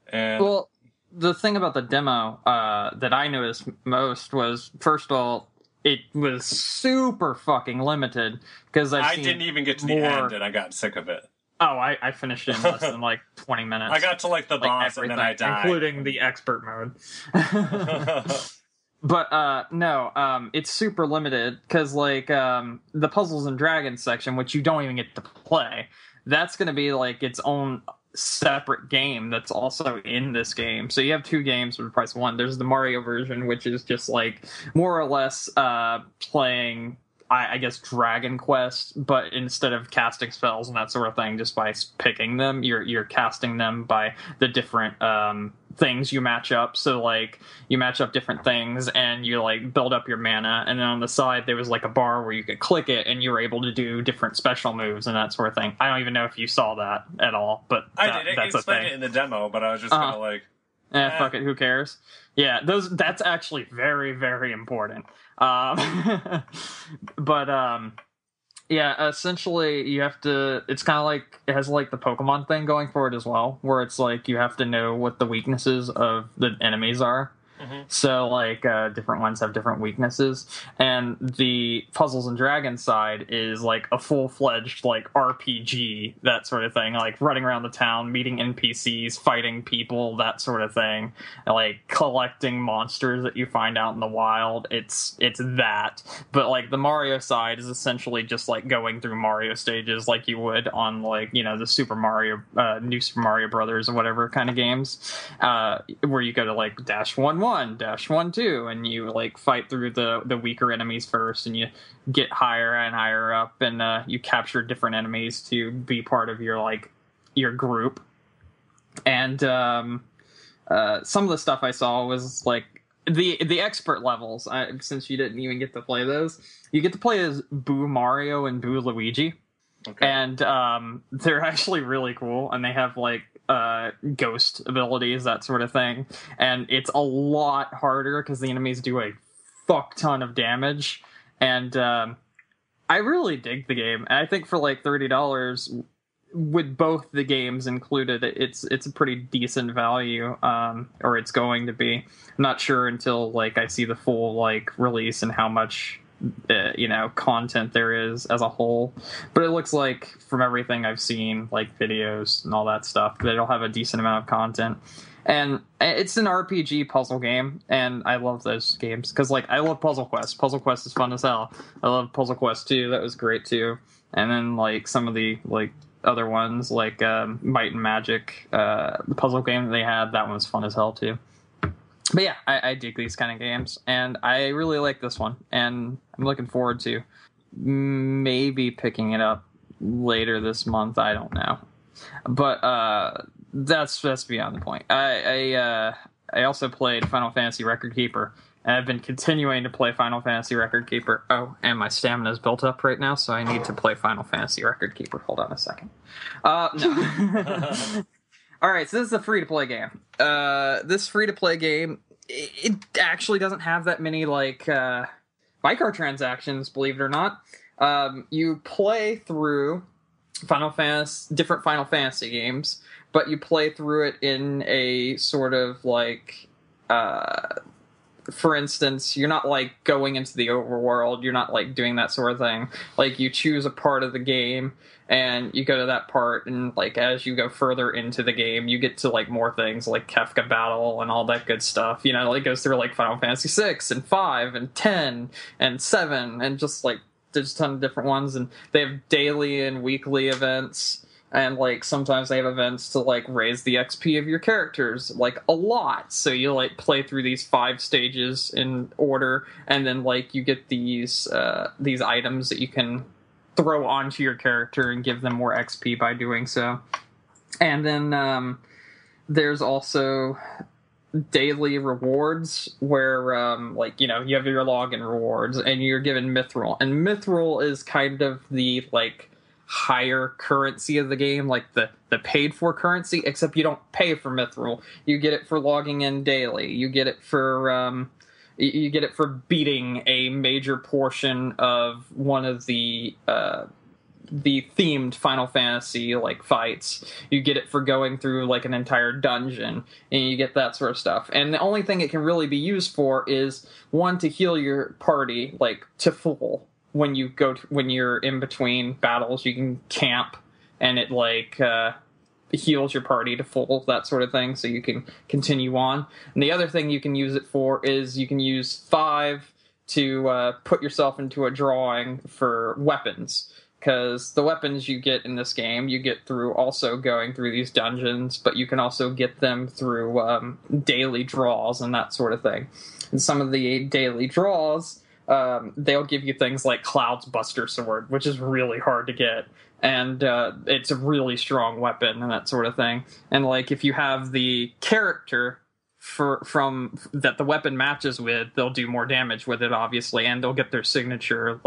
And well, the thing about the demo that I noticed most was, first of all, it was super fucking limited because I didn't even get to the end and I got sick of it. Oh, I finished it in less than 20 minutes. I got to the boss and then I died. Including the expert mode. But no, it's super limited because like the Puzzles and Dragons section, which you don't even get to play, that's going to be like its own separate game that's also in this game. So you have two games for the price of one. There's the Mario version, which is just like more or less playing, I guess, Dragon Quest, but instead of casting spells and that sort of thing, just by picking them, you're casting them by the different things you match up. So like you match up different things and you like build up your mana, and then on the side there was like a bar where you could click it and you were able to do different special moves and that sort of thing. I don't even know if you saw that at all, but I did. That's a thing. It in the demo, but I was just kind of like, fuck it, who cares? Yeah, that's actually very, very important. But yeah, essentially you have to, it's kind of like, it has like the Pokemon thing going for it as well, where it's like you have to know what the weaknesses of the enemies are. Mm-hmm. So like different ones have different weaknesses, and the Puzzles and Dragons side is like a full-fledged like RPG, that sort of thing, like running around the town, meeting NPCs, fighting people, that sort of thing, like collecting monsters that you find out in the wild. It's that, but like the Mario side is essentially just like going through Mario stages like you would on like, you know, the Super Mario New Super Mario Brothers or whatever kind of games, where you go to like -1-1, -1-2, and you like fight through the weaker enemies first, and you get higher and higher up, and you capture different enemies to be part of your group. And some of the stuff I saw was like the expert levels. Since you didn't even get to play those, you get to play as Boo Mario and Boo Luigi. Okay. And they're actually really cool, and they have like ghost abilities, that sort of thing, and it's a lot harder because the enemies do a fuck ton of damage. And I really dig the game, and I think for like $30 with both the games included, it's a pretty decent value, or it's going to be. I'm not sure until like I see the full like release and how much content there is as a whole, but it looks like from everything I've seen, like videos and all that stuff, that it'll have a decent amount of content. And it's an RPG puzzle game, and I love those games because like I love Puzzle Quest. Puzzle Quest is fun as hell. I love Puzzle Quest 2, that was great too. And then like some of the like other ones like Might and Magic, the puzzle game that they had, that one was fun as hell too. But yeah, I dig these kind of games, and I really like this one, and I'm looking forward to maybe picking it up later this month. I don't know, but that's beyond the point. I also played Final Fantasy Record Keeper, and I've been continuing to play Final Fantasy Record Keeper. Oh, and my stamina is built up right now, so I need to play Final Fantasy Record Keeper. Hold on a second. No. All right, so this is a free-to-play game. This free-to-play game, it actually doesn't have that many, like, microtransactions, believe it or not. You play through different Final Fantasy games, but you play through it in a sort of, like, for instance, you're not, like, going into the overworld, you're not, like, doing that sort of thing. Like, you choose a part of the game, and you go to that part, and like as you go further into the game, you get to like more things like Kefka Battle and all that good stuff. You know, like it goes through like Final Fantasy 6 and 5 and 10 and 7, and just like there's a ton of different ones, and they have daily and weekly events, and like sometimes they have events to like raise the XP of your characters like a lot. So you like play through these 5 stages in order, and then like you get these items that you can throw onto your character and give them more XP by doing so. And then there's also daily rewards where like you have your login rewards, and you're given mithril, and mithril is kind of the like higher currency of the game, like the paid for currency, except you don't pay for mithril. You get it for logging in daily. You get it for beating a major portion of one of the themed Final Fantasy like fights. You get it for going through like an entire dungeon, and you get that sort of stuff. And the only thing it can really be used for is one, to heal your party like to full when you're in between battles. You can camp, and it like heals your party to full, that sort of thing, so you can continue on. And the other thing you can use it for is you can use 5 to put yourself into a drawing for weapons. Because the weapons you get in this game, you get through also going through these dungeons, but you can also get them through daily draws and that sort of thing. And some of the daily draws, they'll give you things like Cloud's Buster Sword, which is really hard to get. And it's a really strong weapon and that sort of thing. And like if you have the character from that the weapon matches with, they'll do more damage with it, obviously, and they'll get their signature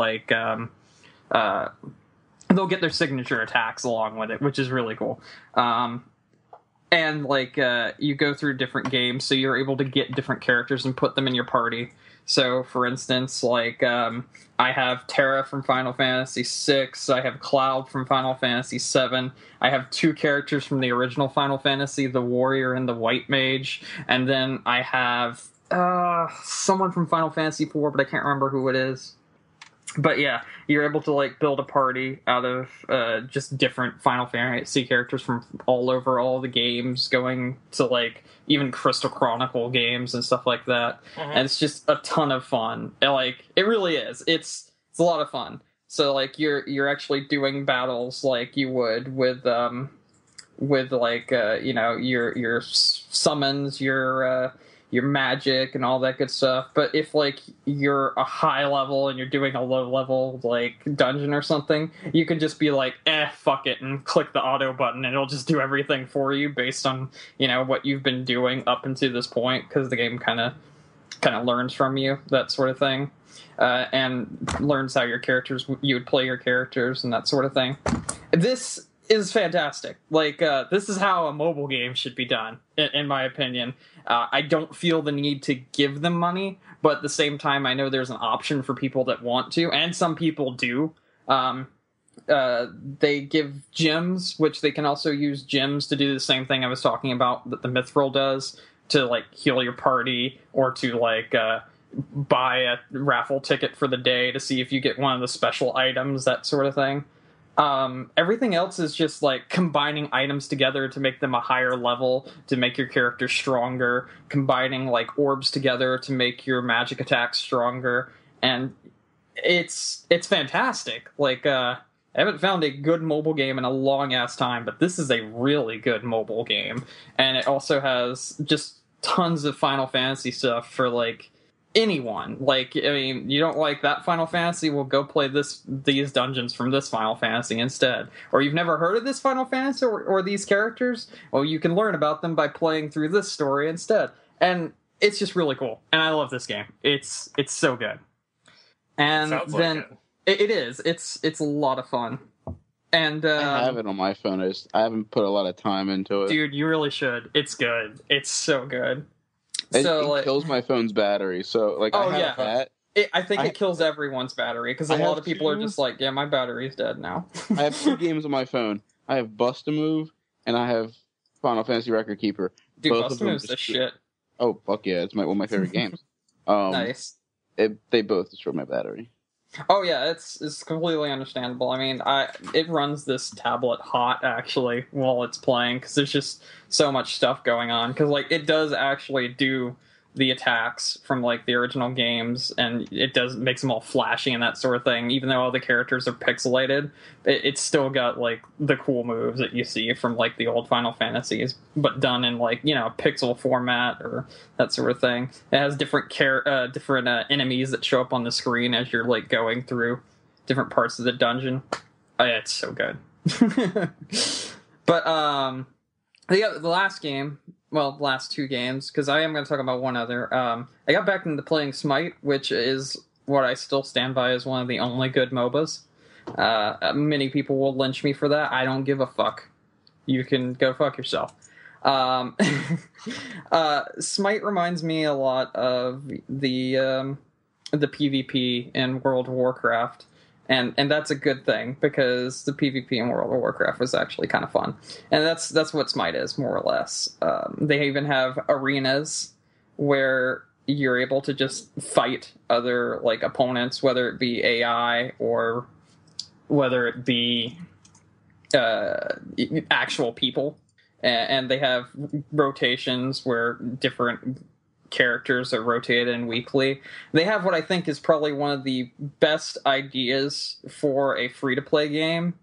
they'll get their signature attacks along with it, which is really cool. And like you go through different games, so you're able to get different characters and put them in your party. So, for instance, like I have Terra from Final Fantasy VI, I have Cloud from Final Fantasy VII, I have 2 characters from the original Final Fantasy, the Warrior and the White Mage, and then I have someone from Final Fantasy IV, but I can't remember who it is. But yeah, you're able to like build a party out of just different Final Fantasy characters from all over all the games, going to like even Crystal Chronicle games and stuff like that. Mm-hmm. And it's just a ton of fun. And, like it really is. It's a lot of fun. So like you're actually doing battles like you would with like your summons, your magic and all that good stuff. But if like you're a high level and you're doing a low level like dungeon or something, you can just be like, fuck it, and click the auto button and it'll just do everything for you based on, what you've been doing up until this point, because the game kind of learns from you, that sort of thing. And learns how you would play your characters and that sort of thing. This is fantastic. Like, this is how a mobile game should be done, in my opinion. I don't feel the need to give them money, but at the same time, I know there's an option for people that want to, and some people do. They give gems, which they can also use gems to do the same thing I was talking about that the Mithril does, to, like, heal your party, or to, like, buy a raffle ticket for the day to see if you get one of the special items, that sort of thing. Everything else is just like combining items together to make them a higher level, to make your character stronger, combining like orbs together to make your magic attacks stronger, and it's fantastic. Like I haven't found a good mobile game in a long ass time, but this is a really good mobile game, and it also has just tons of Final Fantasy stuff for like anyone. Like, I mean, you don't like that Final Fantasy? Well, go play these dungeons from this Final Fantasy instead. Or you've never heard of this Final Fantasy or these characters? Well, you can learn about them by playing through this story instead. And it's just really cool. And I love this game. It's so good. And then like it is. It's a lot of fun. And I have it on my phone. I haven't put a lot of time into it. Dude, you really should. It's good. It's so good. It kills my phone's battery, so like I have that. I think it kills everyone's battery, because a lot of people are just like, yeah, my battery's dead now. I have 2 games on my phone. I have Bust-A-Move, and I have Final Fantasy Record Keeper. Dude, Bust-A-Move's the shit. Oh, fuck yeah, it's one of my favorite games. Nice. They both destroy my battery. Oh yeah, it's completely understandable. I mean, it runs this tablet hot actually while it's playing, because there's just so much stuff going on. Because like it does actually do the attacks from like the original games, and it makes them all flashy and that sort of thing. Even though all the characters are pixelated, it's still got like the cool moves that you see from like the old Final Fantasies, but done in like pixel format or that sort of thing. It has different enemies that show up on the screen as you're like going through different parts of the dungeon. Oh, yeah, it's so good. But the last game. Well, the last 2 games, because I am going to talk about one other. I got back into playing Smite, which is what I still stand by as one of the only good MOBAs. Many people will lynch me for that. I don't give a fuck. You can go fuck yourself. Smite reminds me a lot of the PvP in World of Warcraft. And that's a good thing, because the PvP in World of Warcraft was actually kind of fun. And that's what Smite is, more or less. They even have arenas where you're able to just fight other like opponents, whether it be AI or whether it be actual people. and they have rotations where different characters are rotated in weekly. They have what I think is probably one of the best ideas for a free-to-play game.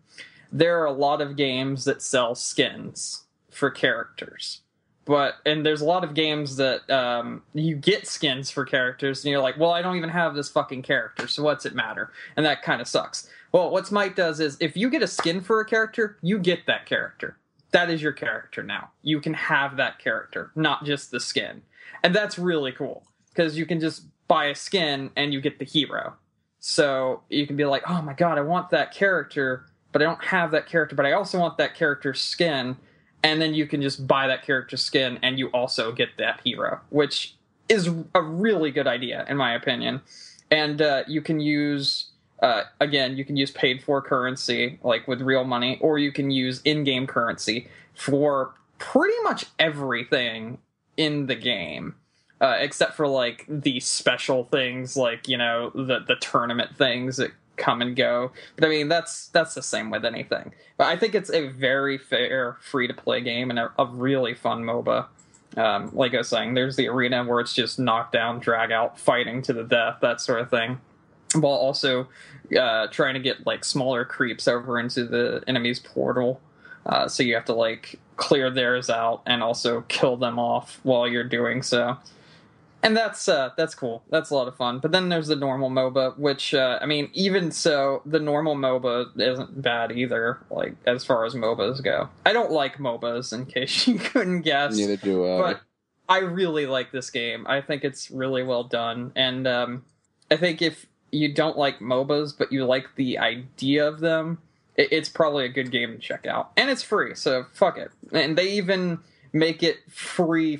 There are a lot of games that sell skins for characters. And there's a lot of games that you get skins for characters, and you're like, well, I don't even have this fucking character, so what's it matter? And that kind of sucks. Well, what Smite does is, if you get a skin for a character, you get that character. That is your character now. You can have that character, not just the skin. And that's really cool, because you can just buy a skin and you get the hero. So you can be like, oh my god, I want that character, but I don't have that character, but I also want that character's skin. And then you can just buy that character's skin and you also get that hero, which is a really good idea, in my opinion. And you can use, again, you can use paid-for currency, like with real money, or you can use in-game currency for pretty much everything in the game, except for like the special things, like, you know, the tournament things that come and go. But I mean, that's the same with anything. But I think it's a very fair free-to-play game and a really fun MOBA. Like I was saying, there's the arena where it's just knock down, drag out, fighting to the death, that sort of thing, while also trying to get like smaller creeps over into the enemy's portal. So you have to like clear theirs out and also kill them off while you're doing so. And that's cool. That's a lot of fun. But then there's the normal MOBA, which, I mean, even so, the normal MOBA isn't bad either, like, as far as MOBAs go. I don't like MOBAs, in case you couldn't guess. Neither do I. But I really like this game. I think it's really well done. And I think if you don't like MOBAs, but you like the idea of them, it's probably a good game to check out. And it's free, so fuck it. And they even make it free,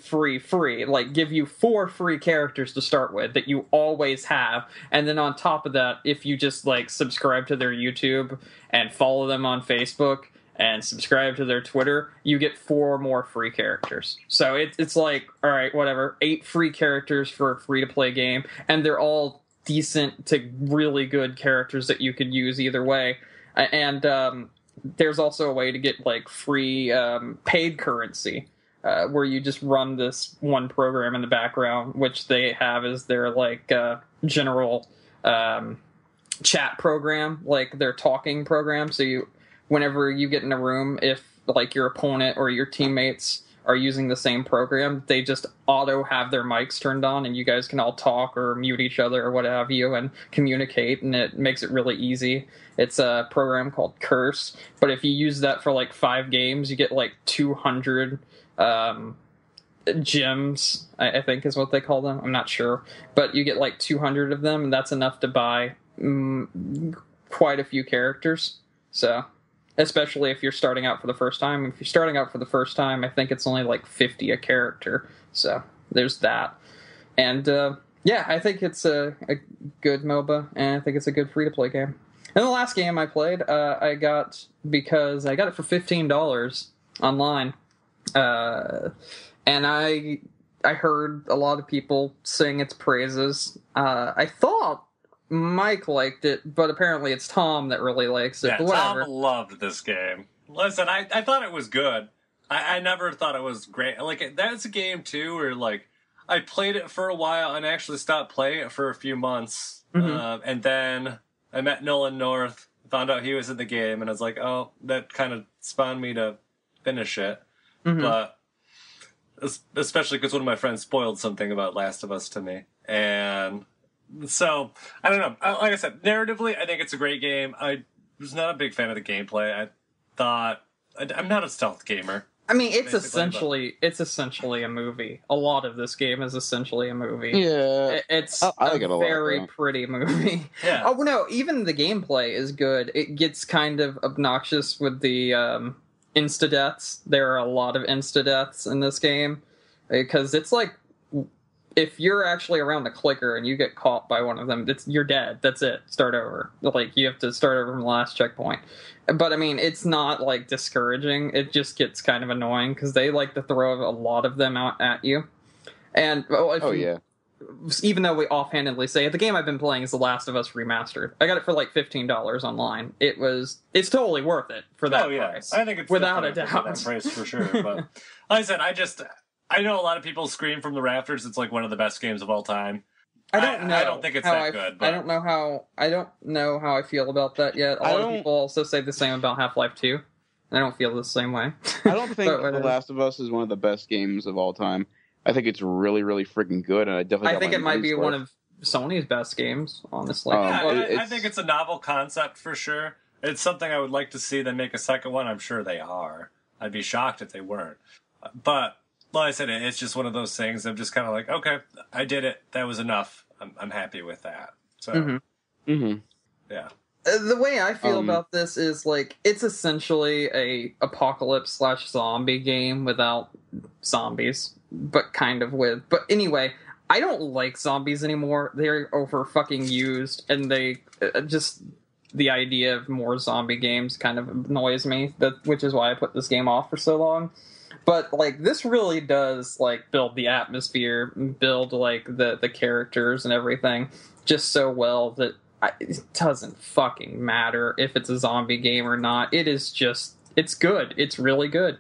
like give you 4 free characters to start with that you always have, and then on top of that, if you just like subscribe to their YouTube and follow them on Facebook and subscribe to their Twitter, you get 4 more free characters. So it's like, all right, whatever, 8 free characters for a free-to-play game, and they're all decent to really good characters that you could use either way. And there's also a way to get like free paid currency, where you just run this one program in the background, which they have as their like general chat program, like their talking program. So whenever you get in a room, if like your opponent or your teammates are using the same program, they just auto have their mics turned on, and you guys can all talk or mute each other or what have you and communicate, and it makes it really easy. It's a program called Curse, but if you use that for like 5 games, you get like 200 gems, I think is what they call them. I'm not sure, but you get like 200 of them, and that's enough to buy quite a few characters. So, especially if you're starting out for the first time. If you're starting out for the first time, I think it's only like 50 a character. So there's that. And yeah, I think it's a good MOBA, and I think it's a good free-to-play game. And the last game I played, I got because I got it for $15 online. And I heard a lot of people sing its praises. I thought Mike liked it, but apparently it's Tom that really likes it. Yeah, but whatever. Tom loved this game. Listen, I thought it was good. I never thought it was great. Like, that's a game, too, where, like, I played it for a while and actually stopped playing it for a few months. Mm-hmm. And then I met Nolan North, found out he was in the game, and I was like, oh, that kind of spawned me to finish it. Mm-hmm. But especially because one of my friends spoiled something about Last of Us to me. And so, I don't know. Like I said, narratively, I think it's a great game. I was not a big fan of the gameplay. I thought... I'm not a stealth gamer. I mean, it's essentially a movie. A lot of this game is essentially a movie. Yeah. It's I like it a lot, very pretty movie. Yeah. Oh, no, even the gameplay is good. It gets kind of obnoxious with the insta-deaths. There are a lot of insta-deaths in this game. Because it's like, if you're actually around the clicker and you get caught by one of them, you're dead. That's it. Start over. Like, you have to start over from the last checkpoint. But, I mean, it's not, like, discouraging. It just gets kind of annoying, because they like to throw a lot of them out at you. And even though we offhandedly say it, the game I've been playing is The Last of Us Remastered. I got it for like $15 online. It's totally worth it for that price. I think it's without a doubt that price for sure. But like I said, I know a lot of people scream from the rafters. It's like one of the best games of all time. I don't think it's that good. But... I don't know how I feel about that yet. A lot of people also say the same about Half-Life 2. I don't feel the same way. I don't think The Last of Us is one of the best games of all time. I think it's really, really freaking good, and I think it might be one of Sony's best games, honestly. I think it's a novel concept for sure. It's something I would like to see them make a second one. I'm sure they are. I'd be shocked if they weren't. But like I said, it's just one of those things. I'm just kind of like, okay, I did it. That was enough. I'm happy with that. So, yeah. The way I feel about this is like it's essentially a apocalypse / zombie game without zombies, but kind of with. But anyway, I don't like zombies anymore. They're over fucking used, and they just the idea of more zombie games kind of annoys me. Which is why I put this game off for so long. But like this really does like build the atmosphere, build like the characters and everything just so well that. It doesn't fucking matter if it's a zombie game or not. It's good. It's really good.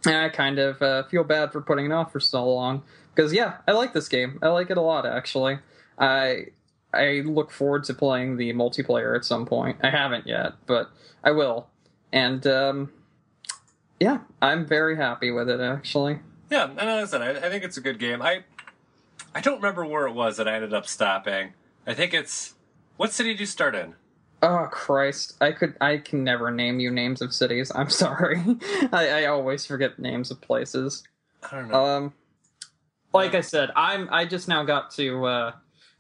And I kind of feel bad for putting it off for so long. Because, yeah, I like this game. I like it a lot, actually. I look forward to playing the multiplayer at some point. I haven't yet, but I will. And, yeah, I'm very happy with it, actually. Yeah, and like I said, I think it's a good game. I don't remember where it was that I ended up stopping. I think it's... What city did you start in? Oh, Christ. I can never name you names of cities. I'm sorry. I always forget names of places. I don't know. Like I said, I just now got to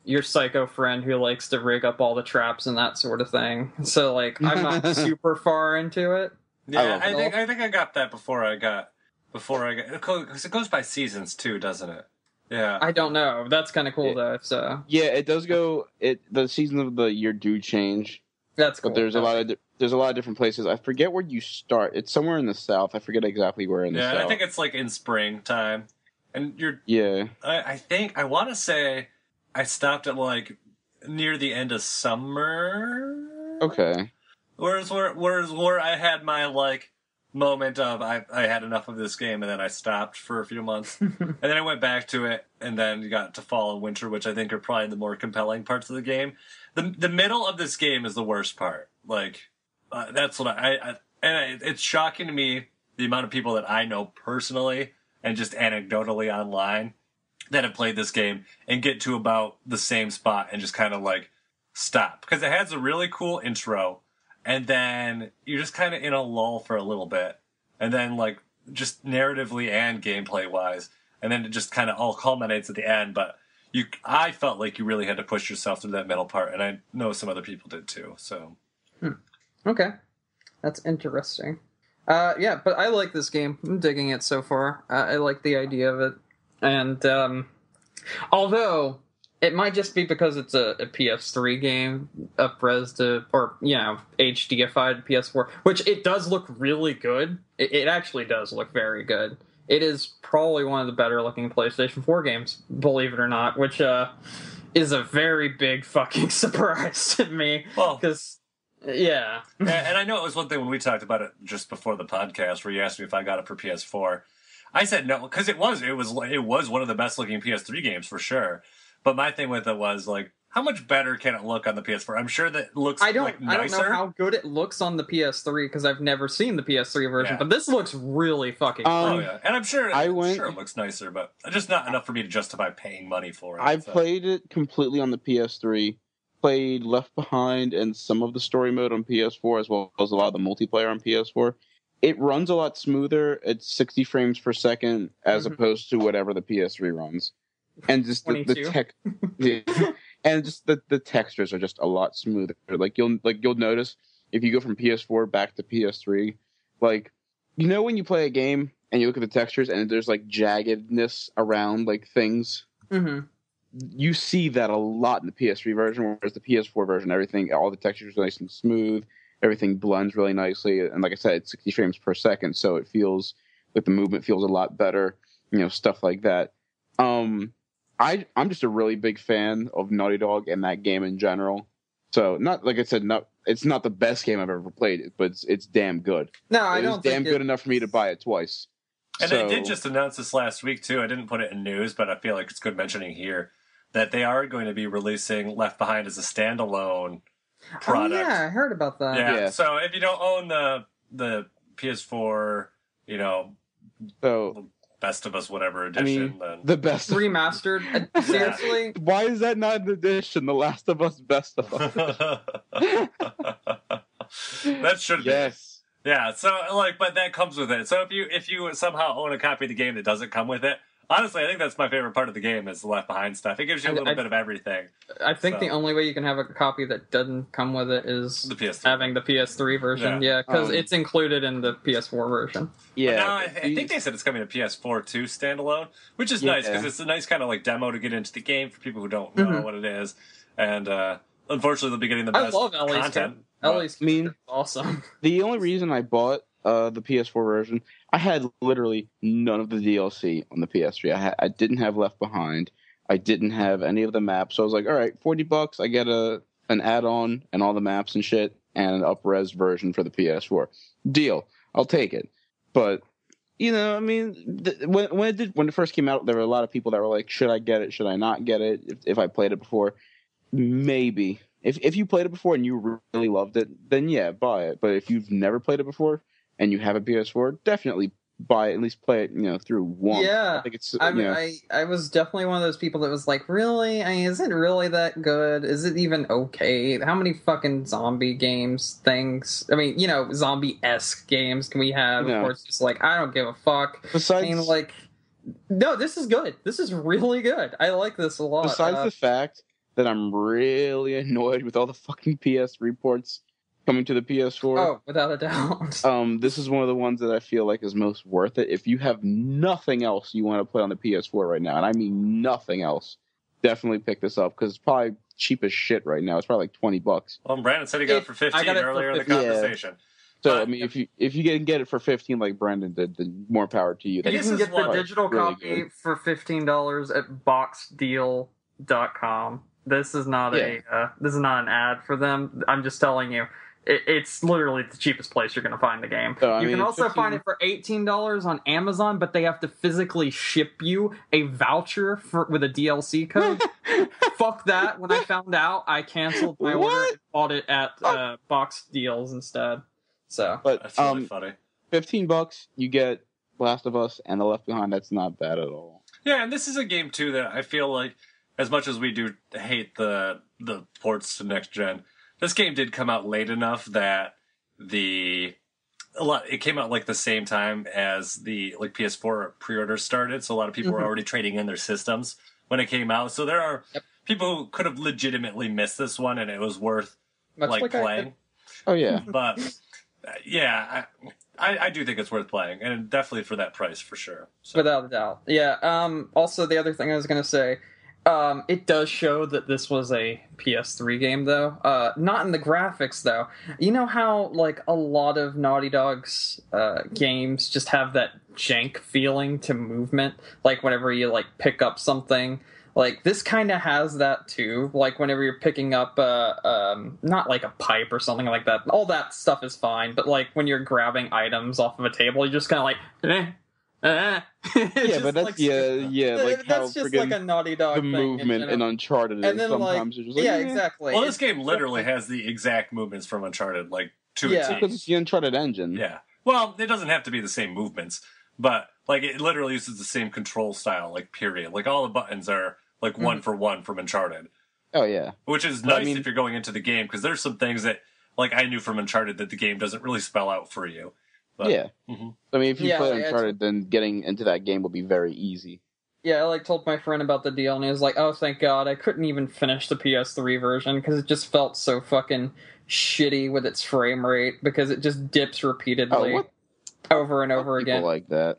your psycho friend who likes to rig up all the traps and that sort of thing. So, like, I'm not super far into it. Yeah, I think I got that before I got... Because it goes by seasons, too, doesn't it? Yeah, I don't know. That's kind of cool, though. So yeah, it does go. The seasons of the year do change. That's cool. But there's a lot of different places. I forget where you start. It's somewhere in the south. I forget exactly where in the south. Yeah, I think it's like in springtime, and you're. Yeah. I think I want to say I stopped at like near the end of summer. Okay. Whereas where I had my like moment of I had enough of this game and then I stopped for a few months and then I went back to it and then you got to fall and winter, which I think are probably the more compelling parts of the game. The middle of this game is the worst part. Like that's what it's shocking to me the amount of people that I know personally and just anecdotally online that have played this game and get to about the same spot and just kind of like stop because it has a really cool intro. And then you're just kind of in a lull for a little bit. And then, like, just narratively and gameplay-wise. And then it just kind of all culminates at the end. But I felt like you really had to push yourself through that middle part. And I know some other people did, too. So. Okay. That's interesting. Yeah, but I like this game. I'm digging it so far. I like the idea of it. And, although... It might just be because it's a PS3 game, up-res to, or, HDified PS4, which it does look really good. It actually does look very good. It is probably one of the better-looking PlayStation 4 games, believe it or not, which is a very big fucking surprise to me. Well, because, yeah. And I know it was one thing when we talked about it just before the podcast, where you asked me if I got it for PS4. I said no, because it was one of the best-looking PS3 games, for sure. But my thing with it was, like, how much better can it look on the PS4? I'm sure that it looks nicer. I don't know how good it looks on the PS3, because I've never seen the PS3 version, but this looks really fucking good. Oh, yeah. And I'm sure it looks nicer, but just not enough for me to justify paying money for it. I played it completely on the PS3, played Left Behind and some of the story mode on PS4, as well as a lot of the multiplayer on PS4. It runs a lot smoother at 60 frames per second, as opposed to whatever the PS3 runs. And just the tech, and just the textures are just a lot smoother. Like you'll notice if you go from PS4 back to PS3, like when you play a game and you look at the textures and there's like jaggedness around like things. You see that a lot in the PS3 version, whereas the PS4 version, all the textures are nice and smooth. Everything blends really nicely, and like I said, it's 60 frames per second, so it feels like the movement feels a lot better. Stuff like that. I'm just a really big fan of Naughty Dog and that game in general. So not like I said, it's not the best game I've ever played, but it's damn good. No, I It don't was think damn good enough for me to buy it twice. And So- they did just announce this last week too. I didn't put it in news, but I feel like it's good mentioning here that they are going to be releasing Left Behind as a standalone product. Oh, yeah, I heard about that. Yeah. So if you don't own the PS4, So Best of Us whatever edition, then the best Remastered. Seriously? Why is that not an edition? The Last of Us Best of Us. that should be. Yes. Yeah, so but that comes with it. So if you somehow own a copy of the game that doesn't come with it, honestly, I think that's my favorite part of the game is the Left Behind stuff. It gives you a little bit of everything. I think the only way you can have a copy that doesn't come with it is the PS3. having the PS3 version. Yeah, because it's included in the PS4 version. Yeah. But now I think they said it's coming to PS4 too, standalone, which is nice because it's a nice kind of demo to get into the game for people who don't know what it is. And unfortunately, they'll be getting the best content. Ellie's mean, awesome. The only reason I bought the PS4 version, I had literally none of the DLC on the PS3. I didn't have Left Behind. I didn't have any of the maps. So I was like, all right, $40, I get an add-on and all the maps and shit, and an up-res version for the PS4. Deal. I'll take it. But when it first came out, there were a lot of people that were like, should I get it? Should I not get it? If I played it before, maybe. If you played it before and you really loved it, then yeah, buy it. But if you've never played it before and you have a PS4, definitely buy it. At least play it, through once. Yeah, I think it's. I was definitely one of those people that was like, really? Is it really that good? Is it even okay? How many fucking zombie zombie-esque games can we have? No. Of course, it's like I don't give a fuck. Besides, no, this is good. This is really good. I like this a lot. Besides the fact that I'm really annoyed with all the fucking PS3 ports coming to the PS4. Oh, without a doubt. This is one of the ones that I feel like is most worth it. If you have nothing else you want to play on the PS4 right now, and I mean nothing else, definitely pick this up because it's probably cheap as shit right now. It's probably like $20. Well, Brandon said he got it for 15 earlier in the conversation. So I mean, if you can get it for 15 like Brandon did, then more power to you. You can get the digital copy for $15 at boxdeal.com. This is not this is not an ad for them. I'm just telling you, it's literally the cheapest place you're going to find the game. So, you can also find it for $18 on Amazon, but they have to physically ship you a voucher with a DLC code. Fuck that! When I found out, I canceled my order and bought it at Box Deals instead. So, but that's really funny. $15, you get Last of Us and the Left Behind. That's not bad at all. Yeah, and this is a game too that I feel like, as much as we do hate the ports to next gen, this game did come out late enough that it came out the same time as the PS4 pre-orders started, so a lot of people were already trading in their systems when it came out. So there are people who could have legitimately missed this one, and it was worth playing. Oh yeah, but yeah, I do think it's worth playing, and definitely for that price for sure. So. Without a doubt, yeah. Also, the other thing I was going to say. It does show that this was a PS3 game, though. Not in the graphics, though. You know how, a lot of Naughty Dog's games just have that jank feeling to movement? Whenever you, pick up something. This kind of has that, too. Whenever you're picking up, not a pipe or something like that. All that stuff is fine, but, when you're grabbing items off of a table, you're just kind of yeah, but that's that's just a Naughty Dog the thing movement in Uncharted. And then sometimes you're just exactly. Well, this game literally has the exact movements from Uncharted, to a T. Because it's the Uncharted engine. Yeah. Well, it doesn't have to be the same movements, but it literally uses the same control style, period. All the buttons are one for one from Uncharted. Oh yeah, which is nice if you're going into the game because there's some things that I knew from Uncharted that the game doesn't really spell out for you. But, yeah. Mm-hmm. I mean, if you play Uncharted, then getting into that game will be very easy. Yeah, I told my friend about the deal, and he was like, "Oh, thank God, I couldn't even finish the PS3 version because it just felt so fucking shitty with its frame rate because it just dips repeatedly over and over again." Like that.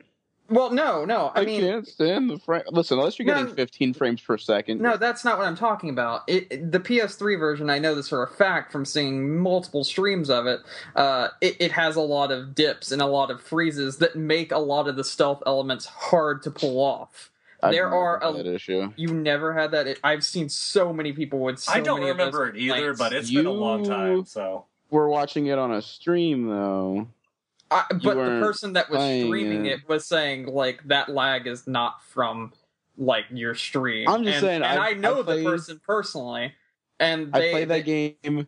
Well, no. I mean, can't stand the frame. Listen, unless you're getting 15 frames per second. No, that's not what I'm talking about. The PS3 version, I know this for a fact from seeing multiple streams of it. It has a lot of dips and a lot of freezes that make a lot of the stealth elements hard to pull off. There are that issue. You never had that. I've seen so many people with. So I don't many remember it either, but it's been a long time. So we're watching it on a stream though. But the person that was streaming it was saying like that lag is not from like your stream. I'm just saying, and I know the person personally, and I play that game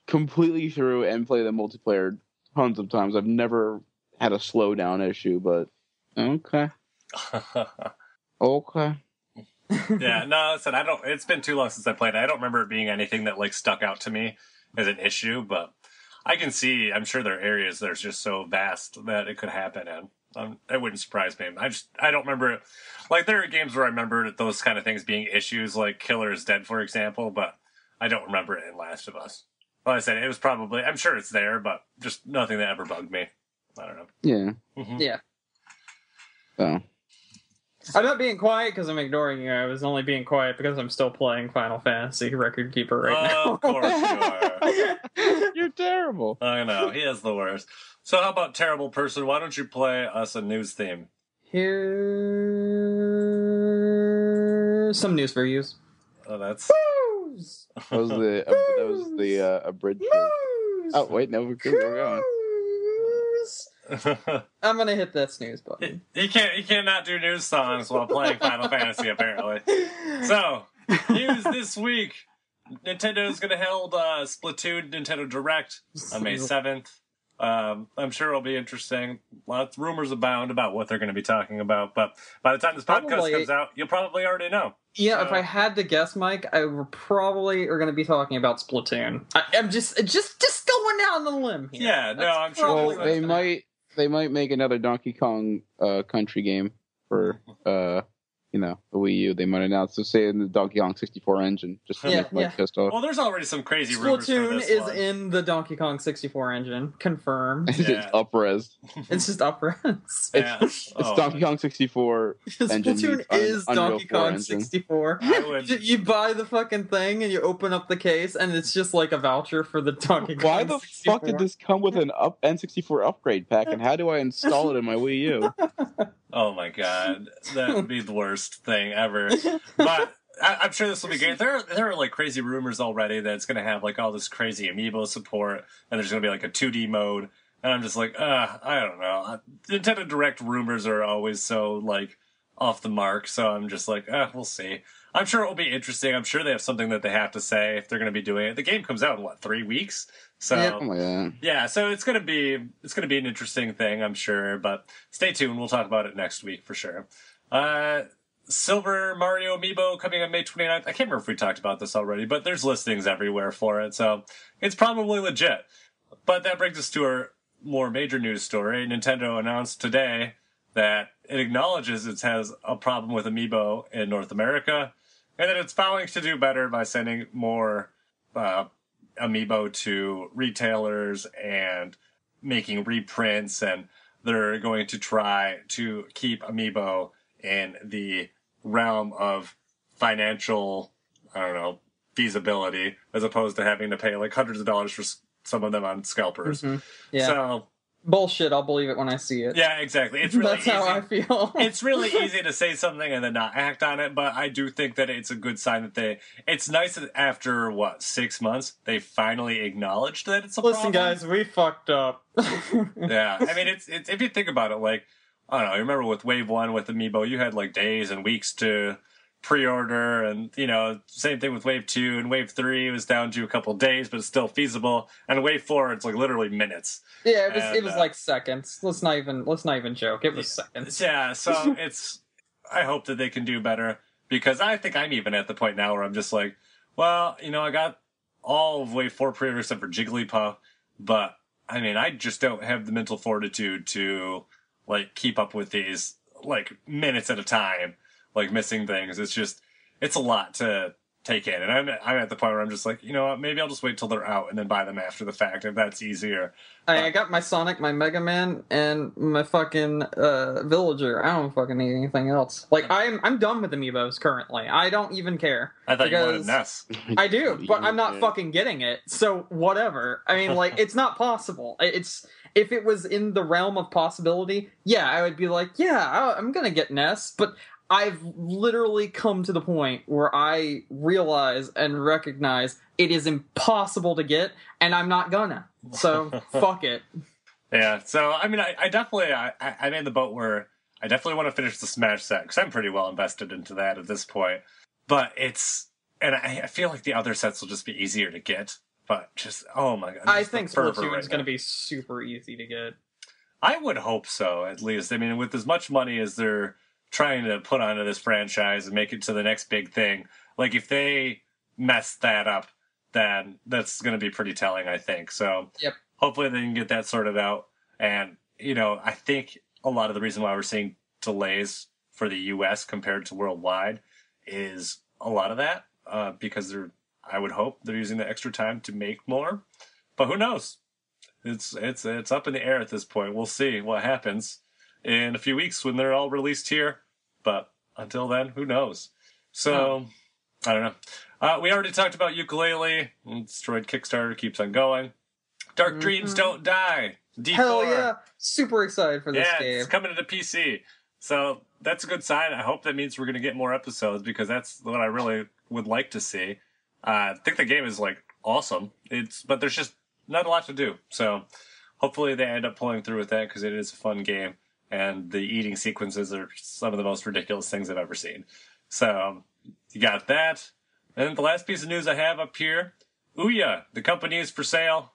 completely through and play the multiplayer tons of times. I've never had a slowdown issue, but okay. Okay. Yeah, no, I said I don't. It's been too long since I played it. I don't remember it being anything that like stuck out to me as an issue, but I can see. I'm sure there are areas that are just so vast that it could happen, and it wouldn't surprise me. I don't remember it. Like there are games where I remember those kind of things being issues, like Killer is Dead, for example, but I don't remember it in Last of Us. Well, I said it was probably. I'm sure it's there, but just nothing that ever bugged me. I don't know. Yeah. Mm-hmm. Yeah. So. I'm not being quiet because I'm ignoring you. I was only being quiet because I'm still playing Final Fantasy Record Keeper right now. Of course you are. You're terrible. I know. He is the worst. So how about Terrible Person? Why don't you play us a news theme? Here's some news for you. Oh, that's... News! That was the abridged. News! Oh, wait, no, we're going. I'm gonna hit that snooze button. He cannot do news songs while playing Final Fantasy, apparently. So, news this week. Nintendo's gonna hold Splatoon Nintendo Direct on May 7th. I'm sure it'll be interesting. Lots of rumors abound about what they're going to be talking about, but by the time this podcast comes out, you'll probably already know. Yeah, if I had to guess, Mike, I probably are going to be talking about Splatoon. I'm just going down the limb here. Yeah, no, I'm sure. Well, they might make another Donkey Kong Country game for the Wii U. They might announce to say in the Donkey Kong 64 engine, just to make Mike pissed off. Well, there's already some crazy rumors for Splatoon this is one. in the Donkey Kong 64 engine, confirmed. It's up-res. It's just up-res. It's Donkey Kong 64 engine. Splatoon is Donkey Kong 64. You buy the fucking thing and you open up the case and it's just like a voucher for the Donkey Kong. Why the 64? fuck did this come with an N64 upgrade pack, and how do I install it in my Wii U? Oh my god, that would be the worst thing ever. But I'm sure this will be great. There are like crazy rumors already that it's going to have like all this crazy Amiibo support, and there's going to be like a 2D mode. And I'm just like, I don't know. Nintendo Direct rumors are always so like off the mark, so I'm just like, we'll see. I'm sure it will be interesting. I'm sure they have something that they have to say if they're going to be doing it. The game comes out in 3 weeks? So yeah, so it's gonna be an interesting thing, I'm sure. But stay tuned, we'll talk about it next week for sure. Silver Mario Amiibo coming on May 29th. I can't remember if we talked about this already, but there's listings everywhere for it, so it's probably legit. But that brings us to our more major news story. Nintendo announced today that it acknowledges it has a problem with Amiibo in North America, and that it's vowing to do better by sending more Amiibo to retailers and making reprints, and they're going to try to keep Amiibo in the realm of financial, feasibility, as opposed to having to pay like hundreds of dollars for some of them on scalpers. Mm-hmm. Yeah. So bullshit, I'll believe it when I see it. Yeah, exactly. It's really That's how I feel. It's really easy to say something and then not act on it, but I do think that it's a good sign that it's nice that after, 6 months, they finally acknowledged that it's a problem. Listen, guys, we fucked up. Yeah, I mean, it's if you think about it, like, I don't know, you remember with Wave 1 with Amiibo, you had like days and weeks to pre-order, and same thing with Wave 2 and Wave 3 was down to a couple days, but it's still feasible. And Wave 4, it's like literally minutes. Yeah, it was like seconds. Let's not even joke. It was seconds. Yeah, so I hope that they can do better, because I think I'm even at the point now where I'm just like, well, I got all of Wave 4 pre-orders except for Jigglypuff, but I mean, I just don't have the mental fortitude to like keep up with these like minutes at a time, like missing things. It's a lot to take in, and I'm at the point where I'm just like, you know what, maybe I'll just wait till they're out and then buy them after the fact if that's easier. I got my Sonic, my Mega Man, and my fucking Villager. I don't fucking need anything else. Like I'm done with Amiibos currently. I don't even care. I thought you wanted Ness. I do, but I'm not fucking getting it. So whatever. I mean, like, it's not possible. If it was in the realm of possibility, yeah, I would be like, yeah, I'm gonna get Ness, but I've literally come to the point where I realize and recognize it is impossible to get, and I'm not gonna. So, fuck it. Yeah, so, I mean, I definitely, I'm in the boat where I definitely want to finish the Smash set, because I'm pretty well invested into that at this point. But and I feel like the other sets will just be easier to get, but just, oh my god. I think Splatoon's going to be super easy to get. I would hope so, at least. I mean, with as much money as they're trying to put onto this franchise and make it to the next big thing, like, if they mess that up, then that's going to be pretty telling, I think. So, yep. Hopefully they can get that sorted out. And, I think a lot of the reason why we're seeing delays for the U.S. compared to worldwide is a lot of that, because I would hope they're using the extra time to make more. But who knows? It's up in the air at this point. We'll see what happens in a few weeks when they're all released here. But until then, who knows? So, I don't know. We already talked about Yooka-Laylee. Destroyed Kickstarter keeps on going. Dark Dreams Don't Die. D4. Hell yeah. Super excited for this game. It's coming to the PC. So that's a good sign. I hope that means we're going to get more episodes, because that's what I really would like to see. I think the game is, awesome. But there's just not a lot to do. So hopefully they end up pulling through with that, because it is a fun game. And the eating sequences are some of the most ridiculous things I've ever seen. So you got that. And the last piece of news I have up here, Ouya, the company is for sale.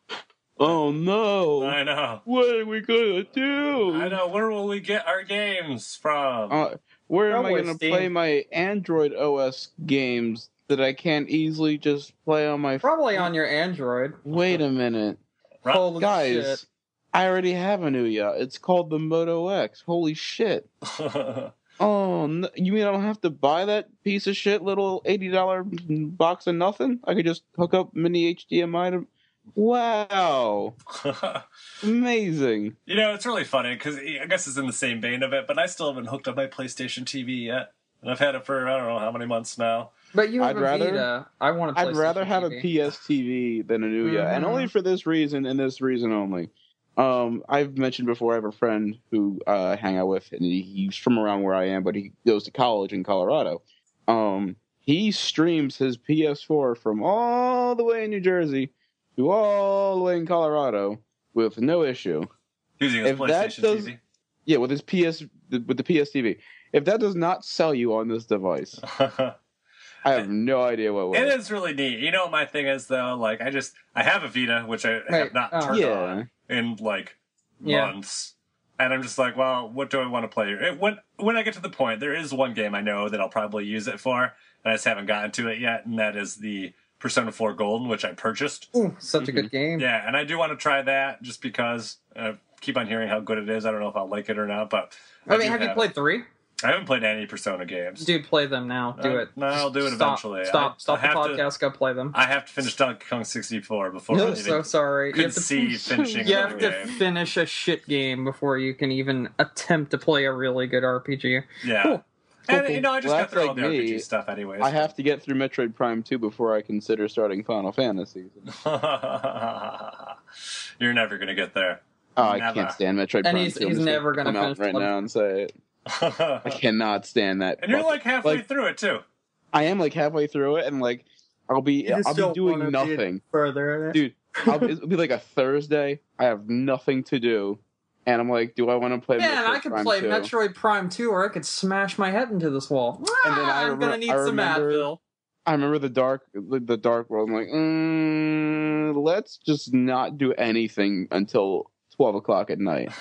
Oh no! I know. What are we gonna do? I know. Where will we get our games from? Where am I Probably gonna Steam. play my Android OS games that I can't easily just play on my? Probably on your Android. Wait a minute, Holy guys! shit. I already have an Ouya. It's called the Moto X. Holy shit! Oh, no, you mean I don't have to buy that piece of shit little $80 box of nothing? I could just hook up mini HDMI to. Wow. Amazing. It's really funny, because I guess it's in the same vein of it, but I still haven't hooked up my PlayStation TV yet. And I've had it for, I don't know how many months now. But you have a Vita. I want a PlayStation I'd rather have TV. a PS TV than an Ouya, and only for this reason and this reason only. I've mentioned before, I have a friend who I hang out with, and he's from around where I am, but he goes to college in Colorado. He streams his PS4 from all the way in New Jersey to all the way in Colorado with no issue. Using his PlayStation TV? Yeah, with the PS TV. If that does not sell you on this device, I have no idea what will. It is really neat. You know what my thing is, though? I have a Vita, which I have not turned on in, months. And I'm just like, well, what do I want to play? When I get to the point, there is one game I know that I'll probably use it for, and I just haven't gotten to it yet, and that is the Persona 4 Golden, which I purchased. Ooh, such a good game. Yeah, and I do want to try that just because I keep on hearing how good it is. I don't know if I'll like it or not, but have you played 3? I haven't played any Persona games. Dude, play them now. Do it. No, I'll do it eventually. Stop the podcast. Go play them. I have to finish Donkey Kong 64 before I'm so sorry. concede finishing You have to game. finish a shit game before you can even attempt to play a really good RPG. Yeah. Cool. And, I just got through all the me. RPG stuff anyways. I have to get through Metroid Prime 2 before I consider starting Final Fantasy. You're never going to get there. Oh, Never. I can't stand Metroid And Prime he's 2. he's never going to come out finish right now and say it. I cannot stand that. And you're halfway through it too. I am halfway through it, and I'll be doing nothing. Further, Dude, it'll be a Thursday. I have nothing to do, and I'm like, do I want to play? Man, Metroid I could Prime play 2? Metroid Prime 2, or I could smash my head into this wall. And then I'm gonna need some Advil. I remember the dark world. I'm like, let's just not do anything until 12 o'clock at night.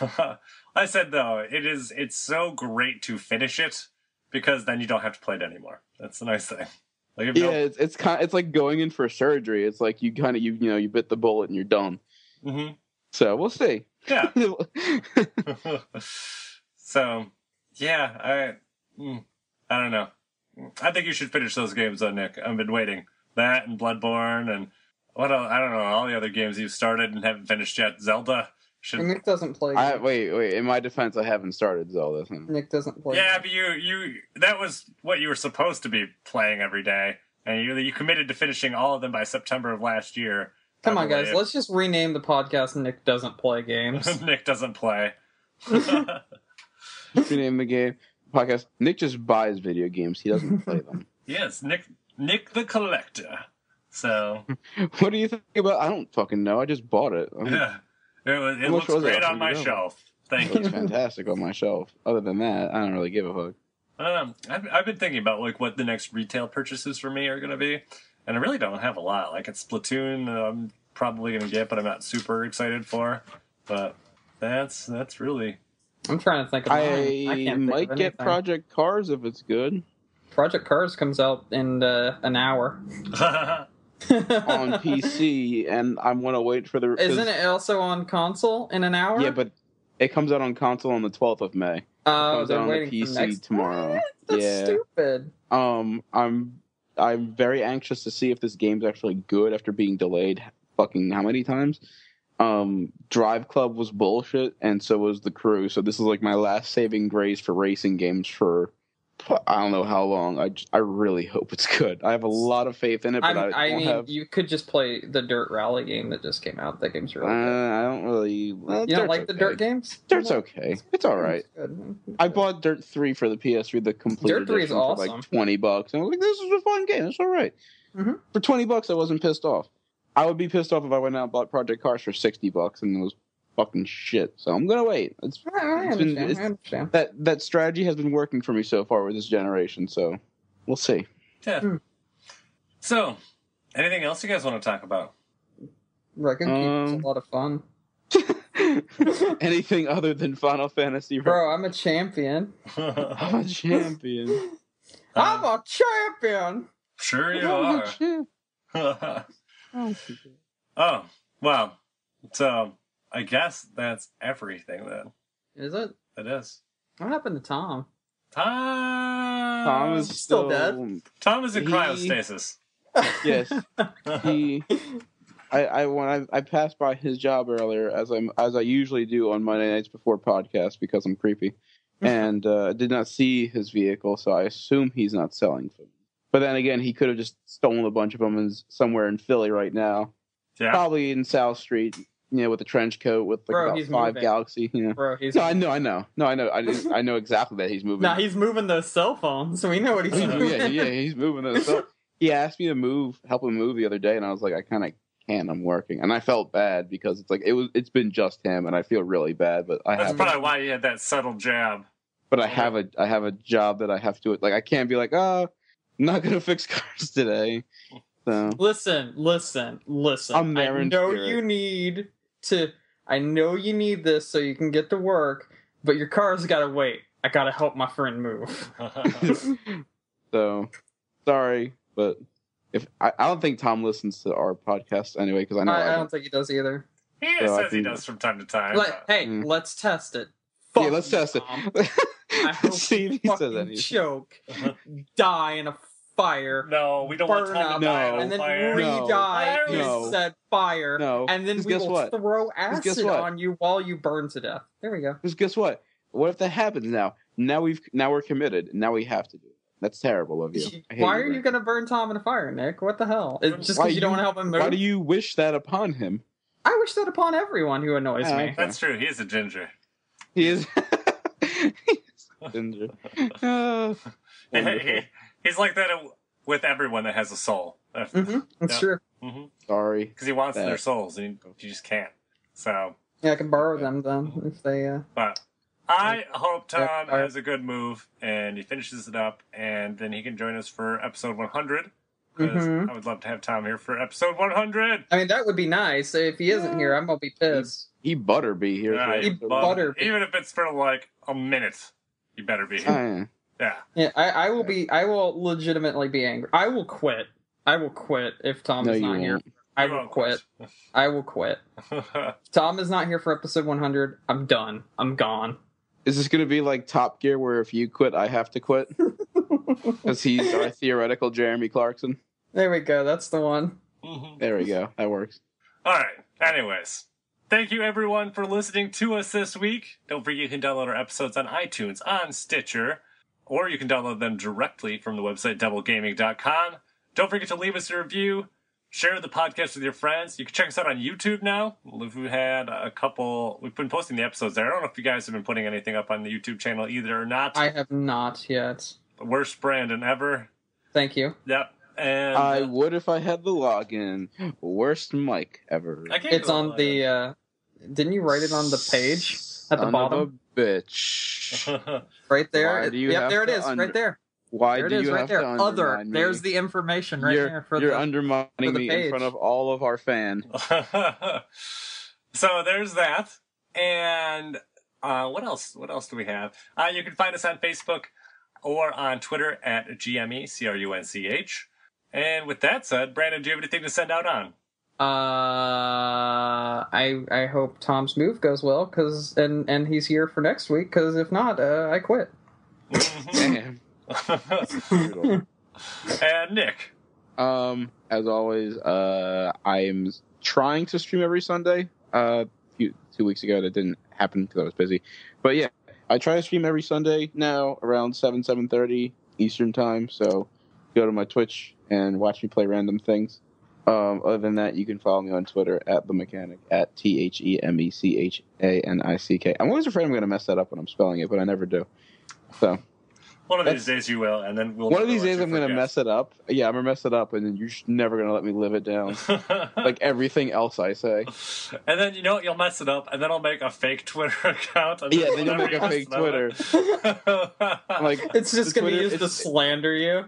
I said though, it's so great to finish it because then you don't have to play it anymore. That's the nice thing. It's like going in for surgery. It's like you you bit the bullet and you're done. Mm-hmm. So we'll see. Yeah. So yeah, I don't know. I think you should finish those games though, Nick. I've been waiting. That and Bloodborne and what else? I don't know, all the other games you've started and haven't finished yet. Zelda. Nick doesn't play. Wait. In my defense, I haven't started Zelda. Nick doesn't play. Yeah, but you that was what you were supposed to be playing every day, and you committed to finishing all of them by September of last year. Come on, guys. Let's just rename the podcast Nick Doesn't Play Games. Nick doesn't play. Rename the game. podcast. Nick just buys video games. He doesn't play them. Yes, Nick the Collector. So, What do you think about? I don't fucking know. I just bought it. yeah, it much looks was it? great on my shelf. Thank It's you. fantastic on my shelf. Other than that, I don't really give a fuck. I've been thinking about like what the next retail purchases for me are going to be, and I really don't have a lot. Like it's Splatoon, I'm probably going to get, but I'm not super excited for. But that's really. I'm trying to think of mine. I can't think might of get anything. Project Cars if it's good Project Cars comes out in an hour. on PC, and I'm gonna wait for the. Isn't it also on console in an hour? Yeah, but it comes out on console on the 12th of May. Oh, comes they're out on the waiting for PC next tomorrow. What? That's Yeah. stupid. I'm very anxious to see if this game's actually good after being delayed fucking how many times? Drive Club was bullshit, and so was The Crew. So this is like my last saving grace for racing games for I don't know how long. I really hope it's good. I have a lot of faith in it, but I mean, have. you could just play the Dirt Rally game that just came out. That game's really good. I don't really. Well, You don't like the okay. Dirt games? Dirt's okay. It's all right. Good. I bought Dirt 3 for the PS3, the complete Dirt 3 is edition, for awesome. like $20, and I was like, "This is a fun game. It's all right." Mhm. For $20, I wasn't pissed off. I would be pissed off if I went out and bought Project Cars for $60 and it was fucking shit. So I'm gonna wait. I understand. That strategy has been working for me so far with this generation. So we'll see. Yeah. So, anything else you guys want to talk about? Wrecking Crew is a lot of fun. Anything other than Final Fantasy? Bro, I'm a champion. I'm a champion. I'm a champion! Sure you I'm a are. champ- Oh, well. So, I guess that's everything then. Is it? It is. What happened to Tom? Tom is Still dead? Tom is in He- cryostasis. Yes. When I passed by his job earlier, as I usually do on Monday nights before podcasts because I'm creepy, and did not see his vehicle, so I assume he's not selling them. But then again, he could have just stolen a bunch of them and is somewhere in Philly right now, Yeah. probably in South Street, with a trench coat with like Bro, about he's 5 moving. Galaxy. Bro, he's No, I know. No, I know. I know exactly that he's moving. Nah, he's moving those cell phones, so we know what he's doing. yeah, he's moving those. So he asked me to help him move the other day, and I was like, I kind of can't. I'm working, and I felt bad because it's like it's been just him, and I feel really bad. But That's probably why you had that subtle jab. But I have a job that I have to do. Like I can't be like, I'm not gonna fix cars today. So Listen. I'm there in spirit. I know you need this so you can get to work, but your car's gotta wait. I gotta help my friend move. So sorry, but if I don't think Tom listens to our podcast anyway, because I know I don't think he does either. He So I says he think- does from time to time. Hey, Mm. let's test it. Yeah, Fuck let's you, test Tom. it. I hope See if you he says fucking anything. choke, die in a fire, No, we don't want burn Tom up, to die on and then fire. re-die No. in said fire, No. and then 'Cause we guess will what? throw guess acid what? on you while you burn to death. There we go. Because guess what? What if that happens now? Now we're committed. Now we have to do it. That's terrible of you. I hate Why are you Rick. going to burn Tom in a fire, Nick? What the hell? It's just Why because you don't want to help him move? Why do you wish that upon him? I wish that upon everyone who annoys Ah, me. okay. That's true. He is a ginger. He is. Ginger. Wonderful. He's like that with everyone that has a soul. Mm-hmm. It's Yeah. true. Sorry. Because he wants That- their souls, and he just can't. So, Yeah, I can borrow them then if they. but I hope Tom Yeah, has a good move, and he finishes it up, and then he can join us for episode 100. Because Mhm. I would love to have Tom here for episode 100. I mean, that would be nice. If he isn't here, I'm gonna be pissed. He better be here. Yeah, for he episode butter- Even if it's for like a minute, you better be here. one. Yeah. Yeah, I will be. I will legitimately be angry. I will quit. I will quit if Tom No, is you not here. won't. I You will won't quit. I will quit. If Tom is not here for episode 100, I'm done. I'm gone. Is this going to be like Top Gear, where if you quit, I have to quit? Because he's our theoretical Jeremy Clarkson. There we go. That's the one. There we go. That works. All right. Anyways, thank you everyone for listening to us this week. Don't forget you can download our episodes on iTunes, on Stitcher, or you can download them directly from the website doublegaming.com. Don't forget to leave us a review. Share the podcast with your friends. You can check us out on YouTube now. We've been posting the episodes there. I don't know if you guys have been putting anything up on the YouTube channel either or not. I have not yet. Worst Brandon ever. Thank you. Yep. And I would if I had the login. Worst mic ever. It's on the. Didn't you write it on the page at the bottom? Of a bitch. Right there. Why do you have there it to is. Right there. Why there do it is, you right have there. to undermine me? There's the information right there You're undermining me in front of all of our fans. So there's that. And what else? What else do we have? You can find us on Facebook or on Twitter at GMECRUNCH. And with that said, Brandon, do you have anything to send out on? I hope Tom's move goes well, and he's here for next week. Because if not, I quit. Damn. And Nick. As always, I am trying to stream every Sunday. 2 weeks ago that didn't happen because I was busy. But yeah, I try to stream every Sunday now around 7:30 Eastern time. So go to my Twitch and watch me play random things. Other than that, you can follow me on Twitter at @themechanic, at TheMechanic. I'm always afraid I'm going to mess that up when I'm spelling it, but I never do. So one of these days you will, and then we'll. One of these days I'm going to mess it up. Yeah, I'm going to mess it up, and then you're just never going to let me live it down. Like everything else I say. And then, you know what, you'll mess it up, and then I'll make a fake Twitter account. And yeah, then you'll make a fake Twitter. Like it's just going to be used to slander you.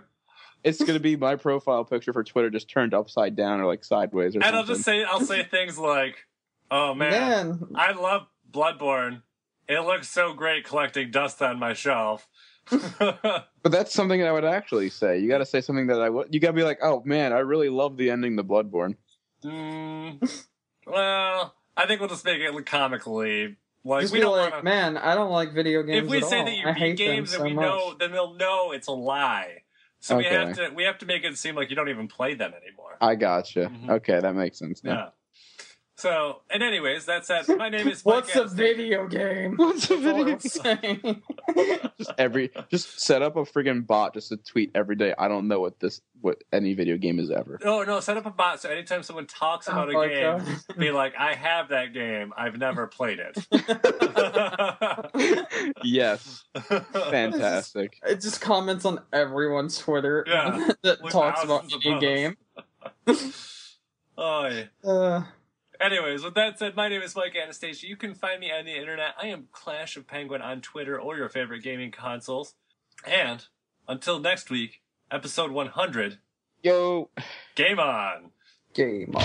It's going to be my profile picture for Twitter just turned upside down or like sideways or something. And I'll say things like, oh man, I love Bloodborne. It looks so great collecting dust on my shelf. But that's something I would actually say. You got to say something that I would. You got to be like, oh man, I really love the ending to Bloodborne. Well, I think we'll just make it comically. Like just we don't like, wanna... man, I don't like video games. If we say all. that you beat games that we know, then they'll know it's a lie. So okay. we have to make it seem like you don't even play them anymore. I gotcha. Mm-hmm. Okay, that makes sense now. Yeah. So, and anyways, that's it. My name is Mike What's a video game? What's a video game? just set up a friggin' bot just to tweet every day. I don't know what any video game is ever. No, set up a bot so anytime someone talks about a game, be like, I have that game. I've never played it. Yes. Fantastic. It just comments on everyone's Twitter that with talks about any game. Oh, yeah. Anyways, with that said, my name is Mike Anastasia. You can find me on the internet. I am Clash of Penguin on Twitter or your favorite gaming consoles. And until next week, episode 100. Yo. Game on. Game on.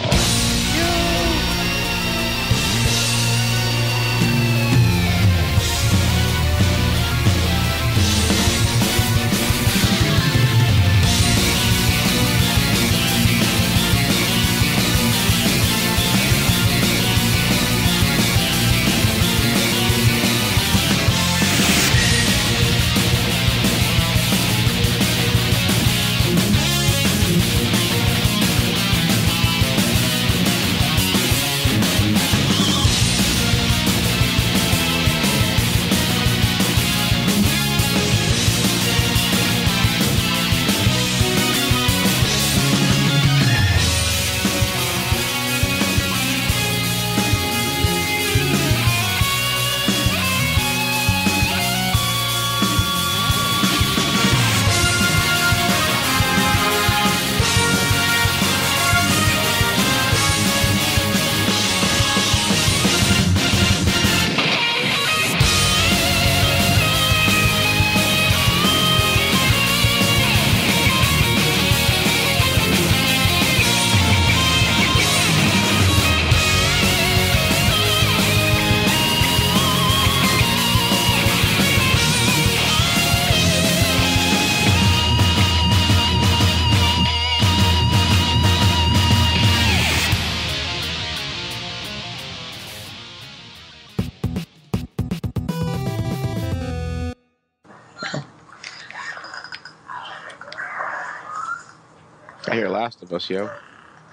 I hear Last of Us, yo.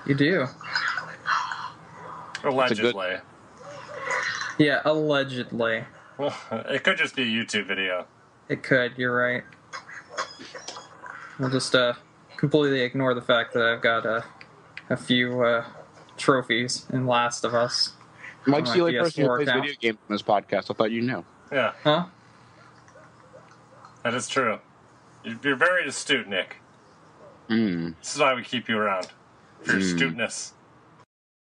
You do. Allegedly. Yeah, allegedly. It could just be a YouTube video. It could, you're right. We'll just completely ignore the fact that I've got a few trophies in Last of Us. Mike's the only person who PS4 plays account. video games on this podcast. I thought you knew. Yeah, Huh? that is true. You're very astute, Nick. Mm. This is why we keep you around. For your astuteness.